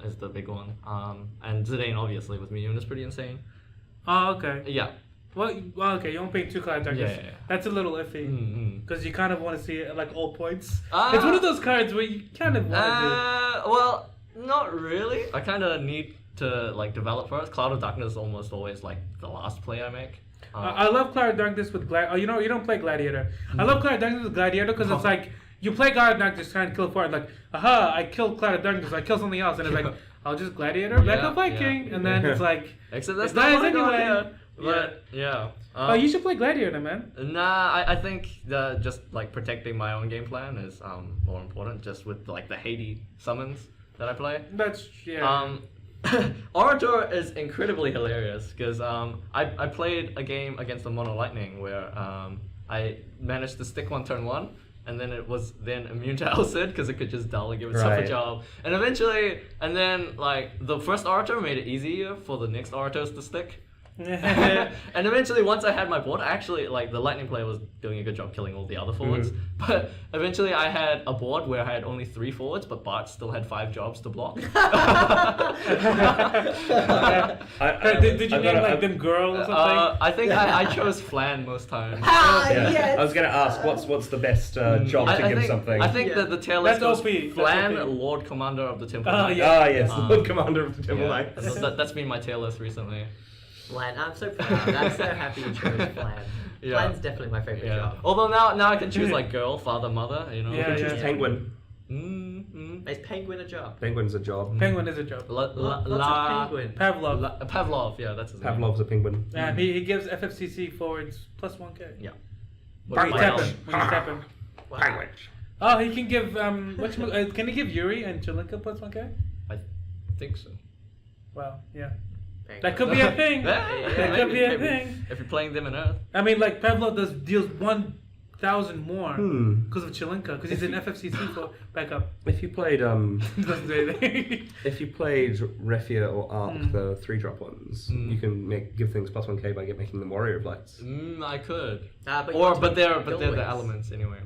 is the big one. And Zidane obviously with Miyun is pretty insane. Oh, okay. Yeah. Well, okay, you don't pay 2 card targets. Yeah. That's a little iffy. Because you kind of want to see it like all points. Ah. It's one of those cards where you kind of want to Well, not really. I kind of need to like develop first. Cloud of Darkness is almost always like the last play I make. I love Cloud of Darkness with Gladiator. You don't play Gladiator. I love Cloud of Darkness with Gladiator because it's like you play Cloud of Darkness trying to kill forward. Like, aha, I killed Cloud of Darkness. I kill something else, and it's like I'll just Gladiator, back up Viking, and then it's like Except that's it not dies what I got anyway. here. But yeah. Oh, you should play Gladiator, man. Nah, I think just like protecting my own game plan is more important. Just with like the Haiti summons that I play. That's Orator is incredibly hilarious because I played a game against the Mono Lightning where I managed to stick one turn 1 and then it was then immune to Alcid because it could just dull and give itself a job. And eventually, like the first Orator made it easier for the next Orators to stick. And eventually, once I had my board, I actually like the Lightning player was doing a good job killing all the other forwards. But eventually, I had a board where I had only 3 forwards, but Bart still had 5 jobs to block. Did you name them girl or something? I think I chose Flan most times. Yes. I was gonna ask what's the best job to give something. I think that the tail list That's goes OP. Flan, That's OP. Lord Commander of the Temple. Yes, Lord Commander of the Temple Yeah. Knights. That's been my tail list recently. Flan, I'm so proud. I'm so happy you chose Flan. Yeah. Flan's definitely my favorite job. Although now I can choose like girl, father, mother. You know. Yeah, Choose Penguin. Is Penguin a job? Penguin's a job. Penguin is a joke. What's a penguin? Pavlov. Pavlov, yeah, that's his name. Pavlov's a penguin. And he gives FFCC forwards plus 1k. Yeah. When you What tap else? him. When you tap him. Wow. Oh, he can give can he give Yuri and Chilinka plus 1k? I think so. Wow, yeah. Penguin. That could be a thing. That could be a maybe. thing. If you're playing them in Earth. I mean, like Pavlov deals 1,000 more Hmm. because of Chilinka, because he's an FFCC for backup. If you played Doesn't do anything. if you played Refia or Arc, the 3-drop ones, you can give things plus 1k by making them Warrior of Lights. I could. But But they're Guild the Wings. elements anyway.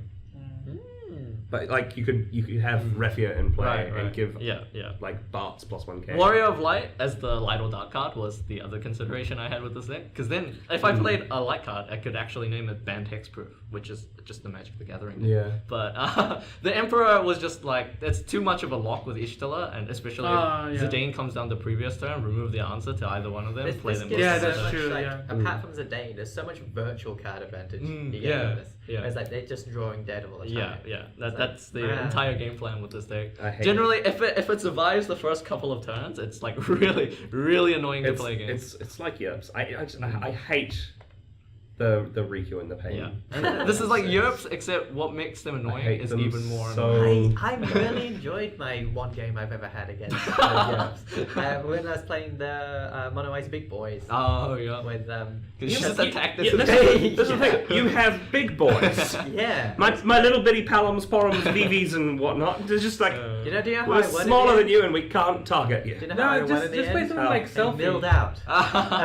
But like you could have Refia in play and give yeah. like Bart's plus 1k. Warrior of Light as the light or dark card was the other consideration I had with this deck. Because then, if I played a light card, I could actually name it Banned Hexproof, which is just the Magic the Gathering. Yeah. But the Emperor was just like, it's too much of a lock with Ishtala, and especially if Zidane comes down the previous turn, remove the answer to either one of them, play them. gives Yeah, so that's much, true, Like, yeah. Apart from Zidane, there's so much virtual card advantage you get yeah, from this. yeah. It's like they're just drawing dead all the time. Yeah. It's That's the man. entire game plan with this deck. I hate Generally, if it survives the first couple of turns, it's like really annoying to play against. It's like Yerps. I hate the Riku and the Pain. Yeah. And this is like Yerps, except what makes them annoying is even more annoying. I really enjoyed my one game I've ever had against Yerps. When I was playing the Mono Ice Big Boys. Oh, yeah. With you just attack this. This is the thing. You have big boys. Yeah. My little bitty Palums, Porums, VVs, and whatnot. They're just like do you know how we're smaller than you, and we can't target you. Do you know how I won at the just play end? something like Selfie. Milled out.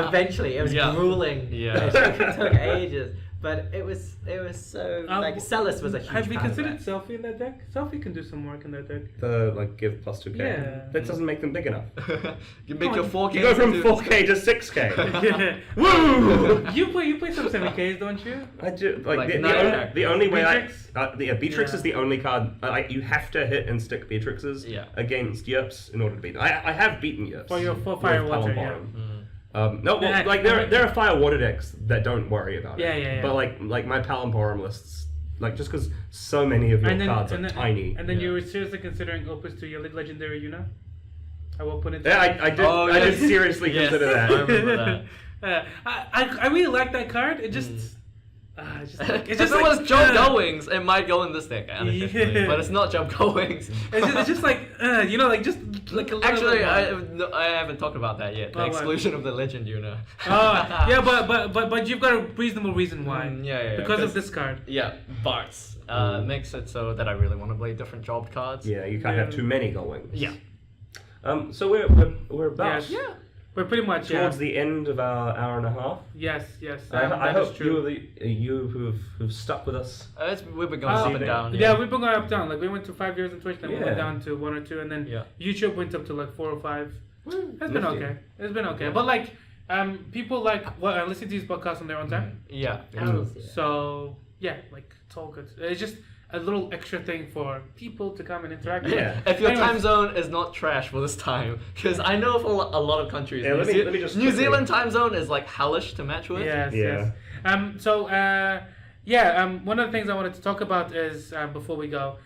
Eventually, it was grueling. Yeah. It took ages, but it was so like Celis was a huge. Have we fan of considered that. Selfie in that deck? Selfie can do some work in that deck. The give +2k. Yeah. That doesn't make them big enough. You make your 4K. You go from 4k to 6k. Woo! You play some 7Ks, don't you? I do. Like The only way Beatrix? Beatrix Yeah. is the only card. You have to hit and stick Beatrixes Yeah. against Yerps in order to beat them. I have beaten Yerps. For your with fire water, Palomborum. yeah. No, well, Yeah, like there are fire water decks that don't worry about it. Yeah. But like my Palomborum lists, like just because so many of your cards are tiny. And then you were seriously considering Opus to your legendary Yuna? I will put it. Yeah, I did. Oh, I did yes. seriously Yes. consider that. I remember that. I really like that card. It just. It's If just it was like, Job Goings, it might go in this deck, unofficially, Yeah. but it's not Job Goings. It's just like just like a little Actually, bit I haven't talked about that yet. The Oh, what? exclusion of the legend, yeah, but you've got a reasonable reason why. Yeah. Because of this card. Yeah, Barts makes it so that I really want to play different job cards. Yeah, you can't have too many going. Yeah. So we're about Yeah. We're pretty much towards the end of our hour and a half. Yes. I That is hope true. you who've stuck with us. We've been going up and evening. down. Yeah, we've been going up down. Like we went to 5 years on Twitch, then we Yeah. went down to 1 or 2, and then Yeah. YouTube went up to like 4 or 5. It's been Nifty. okay. It's been okay. But like, people like listen to these podcasts on their own time. Yeah. So yeah, like it's all good. It's just a little extra thing for people to come and interact with. Yeah. If your Anyways. time zone is not trash for this time, because I know for a lot of countries, Yeah, let me just New quickly- Zealand time zone is like hellish to match with. Yes, Yeah. yes. One of the things I wanted to talk about is before we go,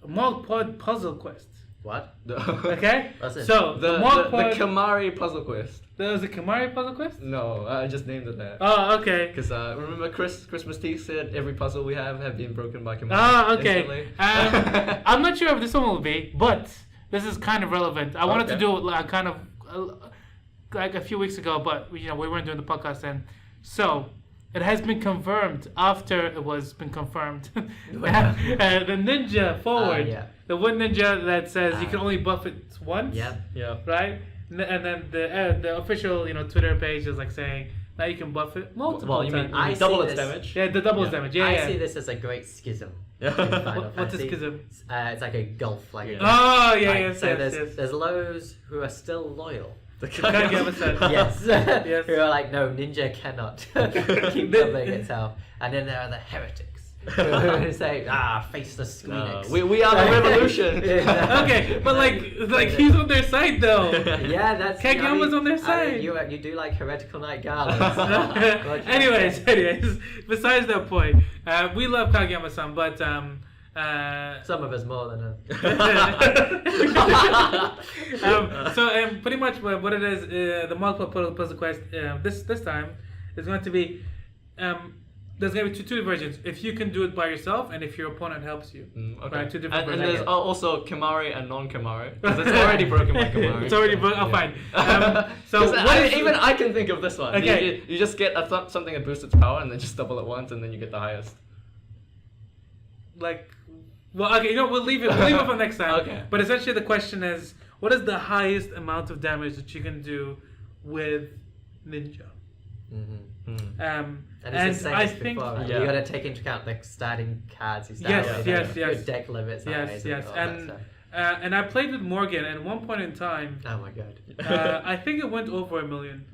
MogPod Puzzle Quest. What? Okay. What's it? So The MogPod. Kamari puzzle quest. There was a Kamari Puzzle Quest. No, I just named it that. Oh, okay. Because remember Christmas Tea said every puzzle we have been broken by Kamari. Oh, okay. instantly? I'm not sure if this one will be, but this is kind of relevant. I wanted to Okay. do it like a few weeks ago, but we weren't doing the podcast then. So it has been confirmed after it was been confirmed. The ninja forward, yeah. the one ninja that says you can only buff it once. Yeah. Yeah. Right. And then the official Twitter page is like saying now you can buff it multiple Well, you mean times. I double see its this- damage? Yeah, the doubles Yeah. damage. Yeah, I yeah. see this as a great schism. Yeah. What's a schism? It's like a gulf, like a gulf. Oh yeah, Like, yes, so yes, yes. there's those who are still loyal. The Kageyama-san. Yes. Yes. Who are like, no, ninja cannot keep doubling itself. And then there are the heretics who say, face the Squeenix. We are the revolution. Yeah. Okay, but like he's on their side though. Yeah, that's Kageyama's on their side. You do like heretical night galas. anyways, besides that point, we love Kageyama-san, but some of us more than us. pretty much what it is, the MogPod Puzzle Quest this time is going to be there's going to be two versions. If you can do it by yourself, and if your opponent helps you. Okay. Right, two different and versions. there's also Kamari and non-Kamari. Because it's already broken by Kamari. It's already broken. Oh, fine. So 'Cause what is- even I can think of this one. Okay. You just get something that boosts its power and then just double it once and then you get the highest. Well, okay, we'll leave it for next time. Okay. But essentially the question is, what is the highest amount of damage that you can do with Ninja? And it's the same I as think before, right? Yeah. You got to take into account the starting cards you start Yes, with. yes, your yes. deck limits. Yes, yes, all that and stuff. and I played with Morgan, and at one point in time, Oh my god. I think it went over 1 million.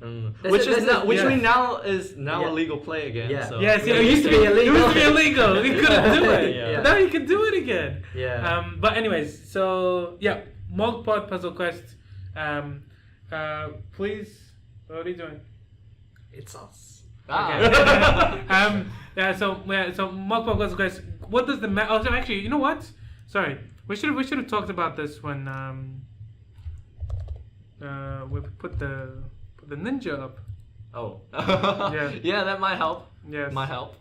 Which yeah. now is Yeah. illegal play again. Yeah. So. Yes, Yeah, it used to be illegal. It used to be illegal. We couldn't do it. Yeah. Now you can do it again. Yeah. But anyways, so yeah, MogPod Puzzle Quest. Please, what are you doing? It's us. Okay. So MogPod Puzzle Quest. What does the oh, so actually, you know what? Sorry, we should have talked about this when we put the ninja up. Oh. Yeah. Yeah, that might help. Yes. Might help.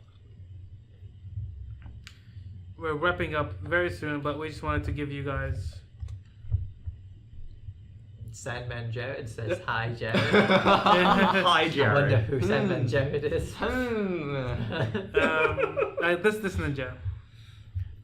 We're wrapping up very soon, but we just wanted to give you guys. Sandman Jared says hi, Jared. Hi, I wonder Jared. who Sandman Jared is. This ninja.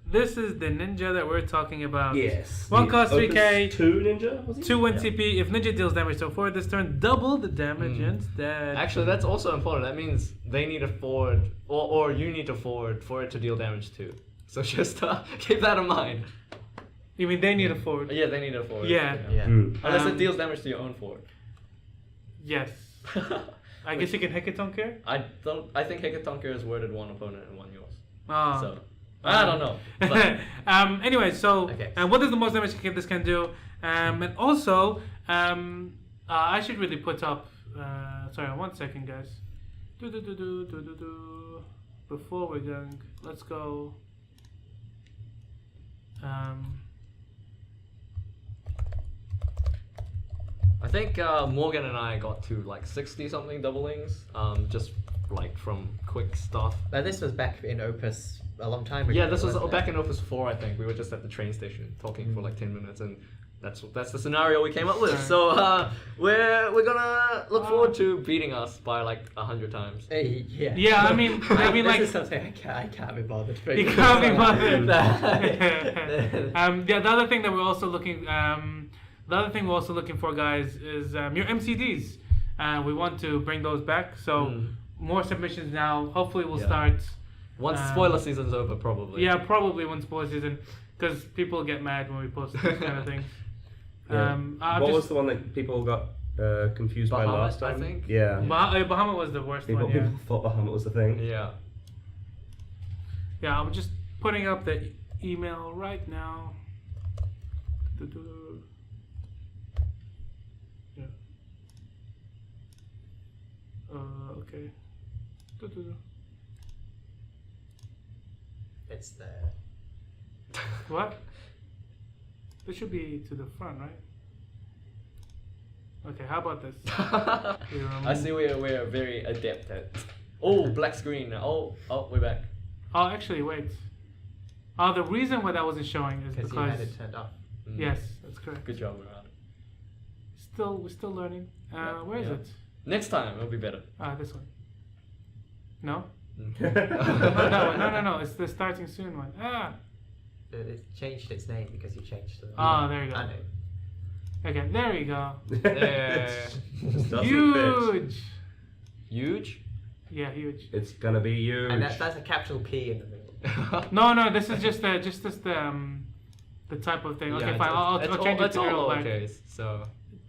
This is the ninja that we're talking about. Yes. One the cost 3k. Opus 2 ninja, was he? 2 1 CP. If ninja deals damage so far this turn, double the damage instead. Actually, that's also important. That means they need a forward, or you need to forward for it to deal damage too. So just keep that in mind. You mean they need a forward? Yeah, they need a forward. Yeah. Yeah. Unless it deals damage to your own forward. Yes. I guess you can Hecatonker? I think Hecatonker is worded one opponent and one yours. Oh. So I don't know. But Anyway, so Okay. what is the most damage this can do? And also, I should really put up. Sorry, 1 second, guys. Before we're going, let's go. I think Morgan and I got to like 60 something doublings, just like from quick stuff. Now this was back in Opus a long time ago. Yeah, this was wasn't back it? in Opus 4, I think. We were just at the train station talking for like 10 minutes, and that's the scenario we came up with. So we're gonna look forward to beating us by like 100 times. Hey, yeah. Yeah, I mean, this like is something I can't be bothered. you can't be bothered. bothered. The other thing that we're also looking, for, guys, is your MCDs. We want to bring those back. So more submissions now. Hopefully, we'll start. Once spoiler season's over, probably. Yeah, probably when spoiler season, because people get mad when we post this kind of thing. Yeah. What was the one that people got confused by Bahamut, last time? I think. Yeah. Bahamut was the worst People one. Yeah. thought Bahamut was the thing. Yeah. Yeah, I'm just putting up the email right now. Yeah. Okay. It's there. What? This should be to the front, right? Okay, how about this? I see we're very adept at. Oh, black screen. Oh, we're back. Oh, actually, wait. The reason why that wasn't showing is Because because you had it turned off. yes, that's correct. Good job, Murat. We're still learning. Where is it? Next time it'll be better. This one. No? Mm. That one. No. It's the starting soon one. It changed its name because you changed the. There you go. I know. Okay, there you go. Yeah. Huge. Huge? Yeah, huge. It's gonna be huge. And that's a capital P in the middle. No. This is just the type of thing. Okay, fine. I'll change it it's to all Arial Black. lowercase, so.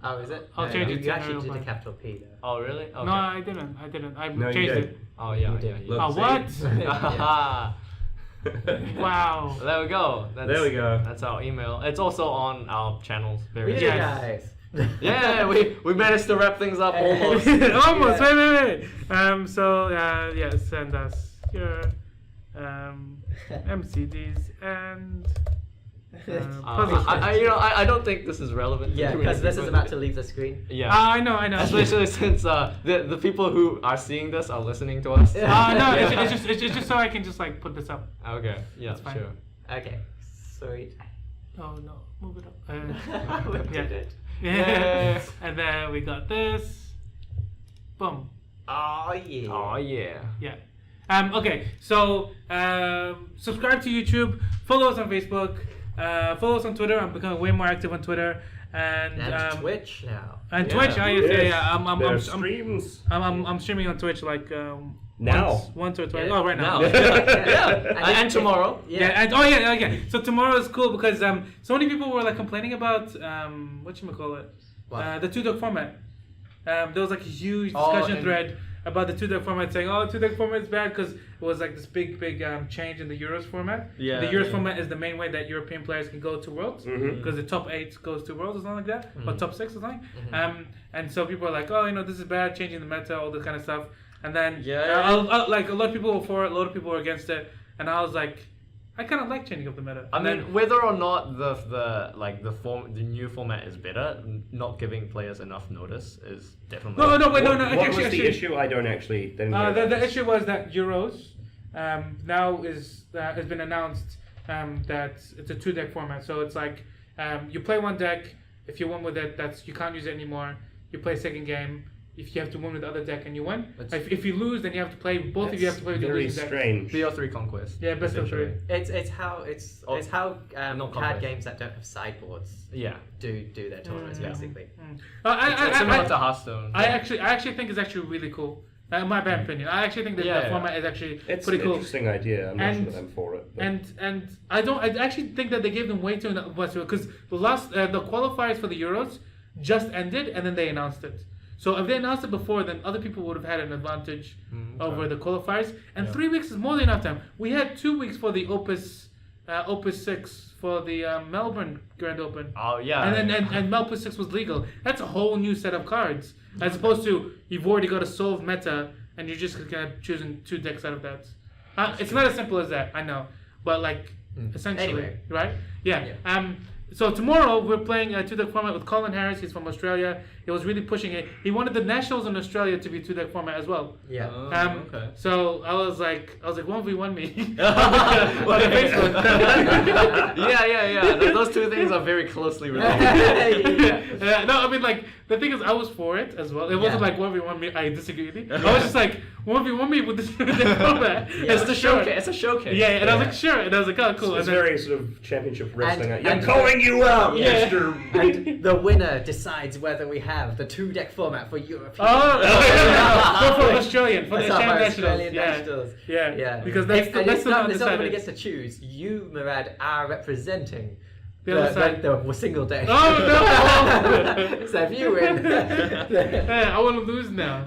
Oh, is it? I'll change it to You actually Arial did a Black. capital P there. Oh, really? Okay. No, I didn't. I No, you changed did. it. Oh, yeah. You did. Look, Oh, see? what? Yeah. Wow. There we go. There we go. That's our email. It's also on our channels. We did it, Yes. guys. Yeah, we managed to wrap things up almost. Almost. Yeah. Wait. So send us your MCDs and puzzle I don't think this is relevant. Yeah, because this is about to leave the screen. Yeah. I know. Especially since the people who are seeing this are listening to us. No, it's just so I can just like put this up. Okay. Yeah. That's fine. Sure. Okay, sweet. Oh no, move it up. We Yeah. did it. Yeah. And then we got this. Boom. Oh yeah. Oh yeah. Yeah. Okay. So subscribe to YouTube. Follow us on Facebook. Follow us on Twitter. I'm becoming way more active on Twitter. And Twitch now. And Yeah. Twitch. There are streams. I'm streaming on Twitch like Now. once or twice. Yeah. Oh, right now. Now. Yeah. And tomorrow. Yeah. And so tomorrow is cool because so many people were like complaining about whatchamacallit? What? The 2-deck format. There was like a huge Oh, discussion and- thread about the 2-deck format, saying, "Oh, 2-deck format is bad," because it was like this big change in the Euros format. Yeah, The Euros yeah. format is the main way that European players can go to Worlds, because the top 8 goes to Worlds or something like that, or top 6 or something. And so people are like, "Oh, this is bad, changing the meta, all this kind of stuff." And then Yeah. like a lot of people were for it, a lot of people were against it, and I was like, I kind of like changing up the meta. I mean, whether or not the new format is better, not giving players enough notice is definitely. No. What was the issue? I don't actually. The issue was that Euros now has been announced that it's a 2-deck format. So it's like you play one deck. If you win with it, you can't use it anymore. You play a second game. If you have to win with the other deck and you win, if you lose, then you have to play both of you have to play with your losing deck. Very strange. BO3 Conquest. Yeah, best of 3. It's how card games that don't have sideboards. Yeah. Do their tournaments basically. It's similar to Hearthstone. I actually think it's actually really cool. In my bad opinion, I actually think that the format is actually it's pretty an cool. Interesting idea. I'm not sure that I'm for it. But. And I actually think that they gave them way too much because the qualifiers for the Euros just ended and then they announced it. So if they announced it before, then other people would have had an advantage over the qualifiers. And 3 weeks is more than enough time. We had 2 weeks for the Opus 6 for the Melbourne Grand Open. Oh yeah. And Melpus 6 was legal. That's a whole new set of cards. As opposed to you've already got a solved meta and you're just kind of choosing 2 decks out of that. It's not as simple as that, I know. But essentially, anyway. right? Yeah. So tomorrow we're playing a 2-deck format with Colin Harris. He's from Australia. He was really pushing it. He wanted the Nationals in Australia to be 2-deck format as well. Yeah. Okay. So I was like 1v1 me on the Facebook. Yeah. Those two things are very closely related. No, I mean the thing is I was for it as well. It wasn't like 1v1 me. I disagree with you. I was just like 1v1 me with this format. It's a showcase. It's a showcase. Yeah, and I was like sure, and I was like oh cool. It's very sort of championship wrestling. I'm calling you out, Yeah. Mr. And the winner decides whether we have the 2-deck format for Europe. For Australian, for the Australian Nationals. Nationals. Yeah. Because that's the it's not undecided. nobody gets to choose. You, Murad, are representing The other side. the single deck. Oh no! So if you win, I want to lose now.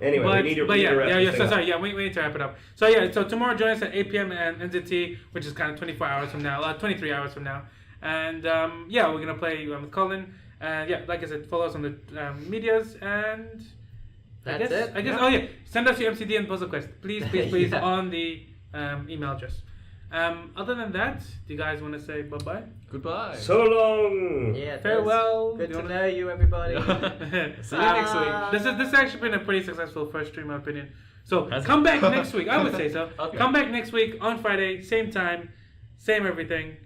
Anyway, we need to wrap this thing up. We need to wrap it up. So tomorrow join us at 8 p.m. and NZT, which is kind of 24 hours from now, 23 hours from now. And we're gonna play with Colin. And like I said, follow us on the medias and I guess send us your MCD and puzzle quest, please on the email address. Other than that, do you guys want to say bye-bye? Goodbye. So long. Yeah. Farewell. Good to know you, everybody. See you next week. This has actually been a pretty successful first stream, in my opinion. So come back next week. I would say so. Okay. Come back next week on Friday, same time, same everything.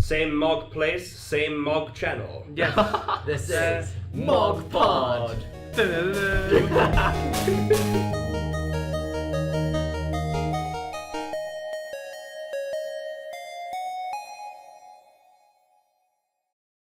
Same Mog place, same Mog channel. Yes. This is MogPod. Da-da-da-da.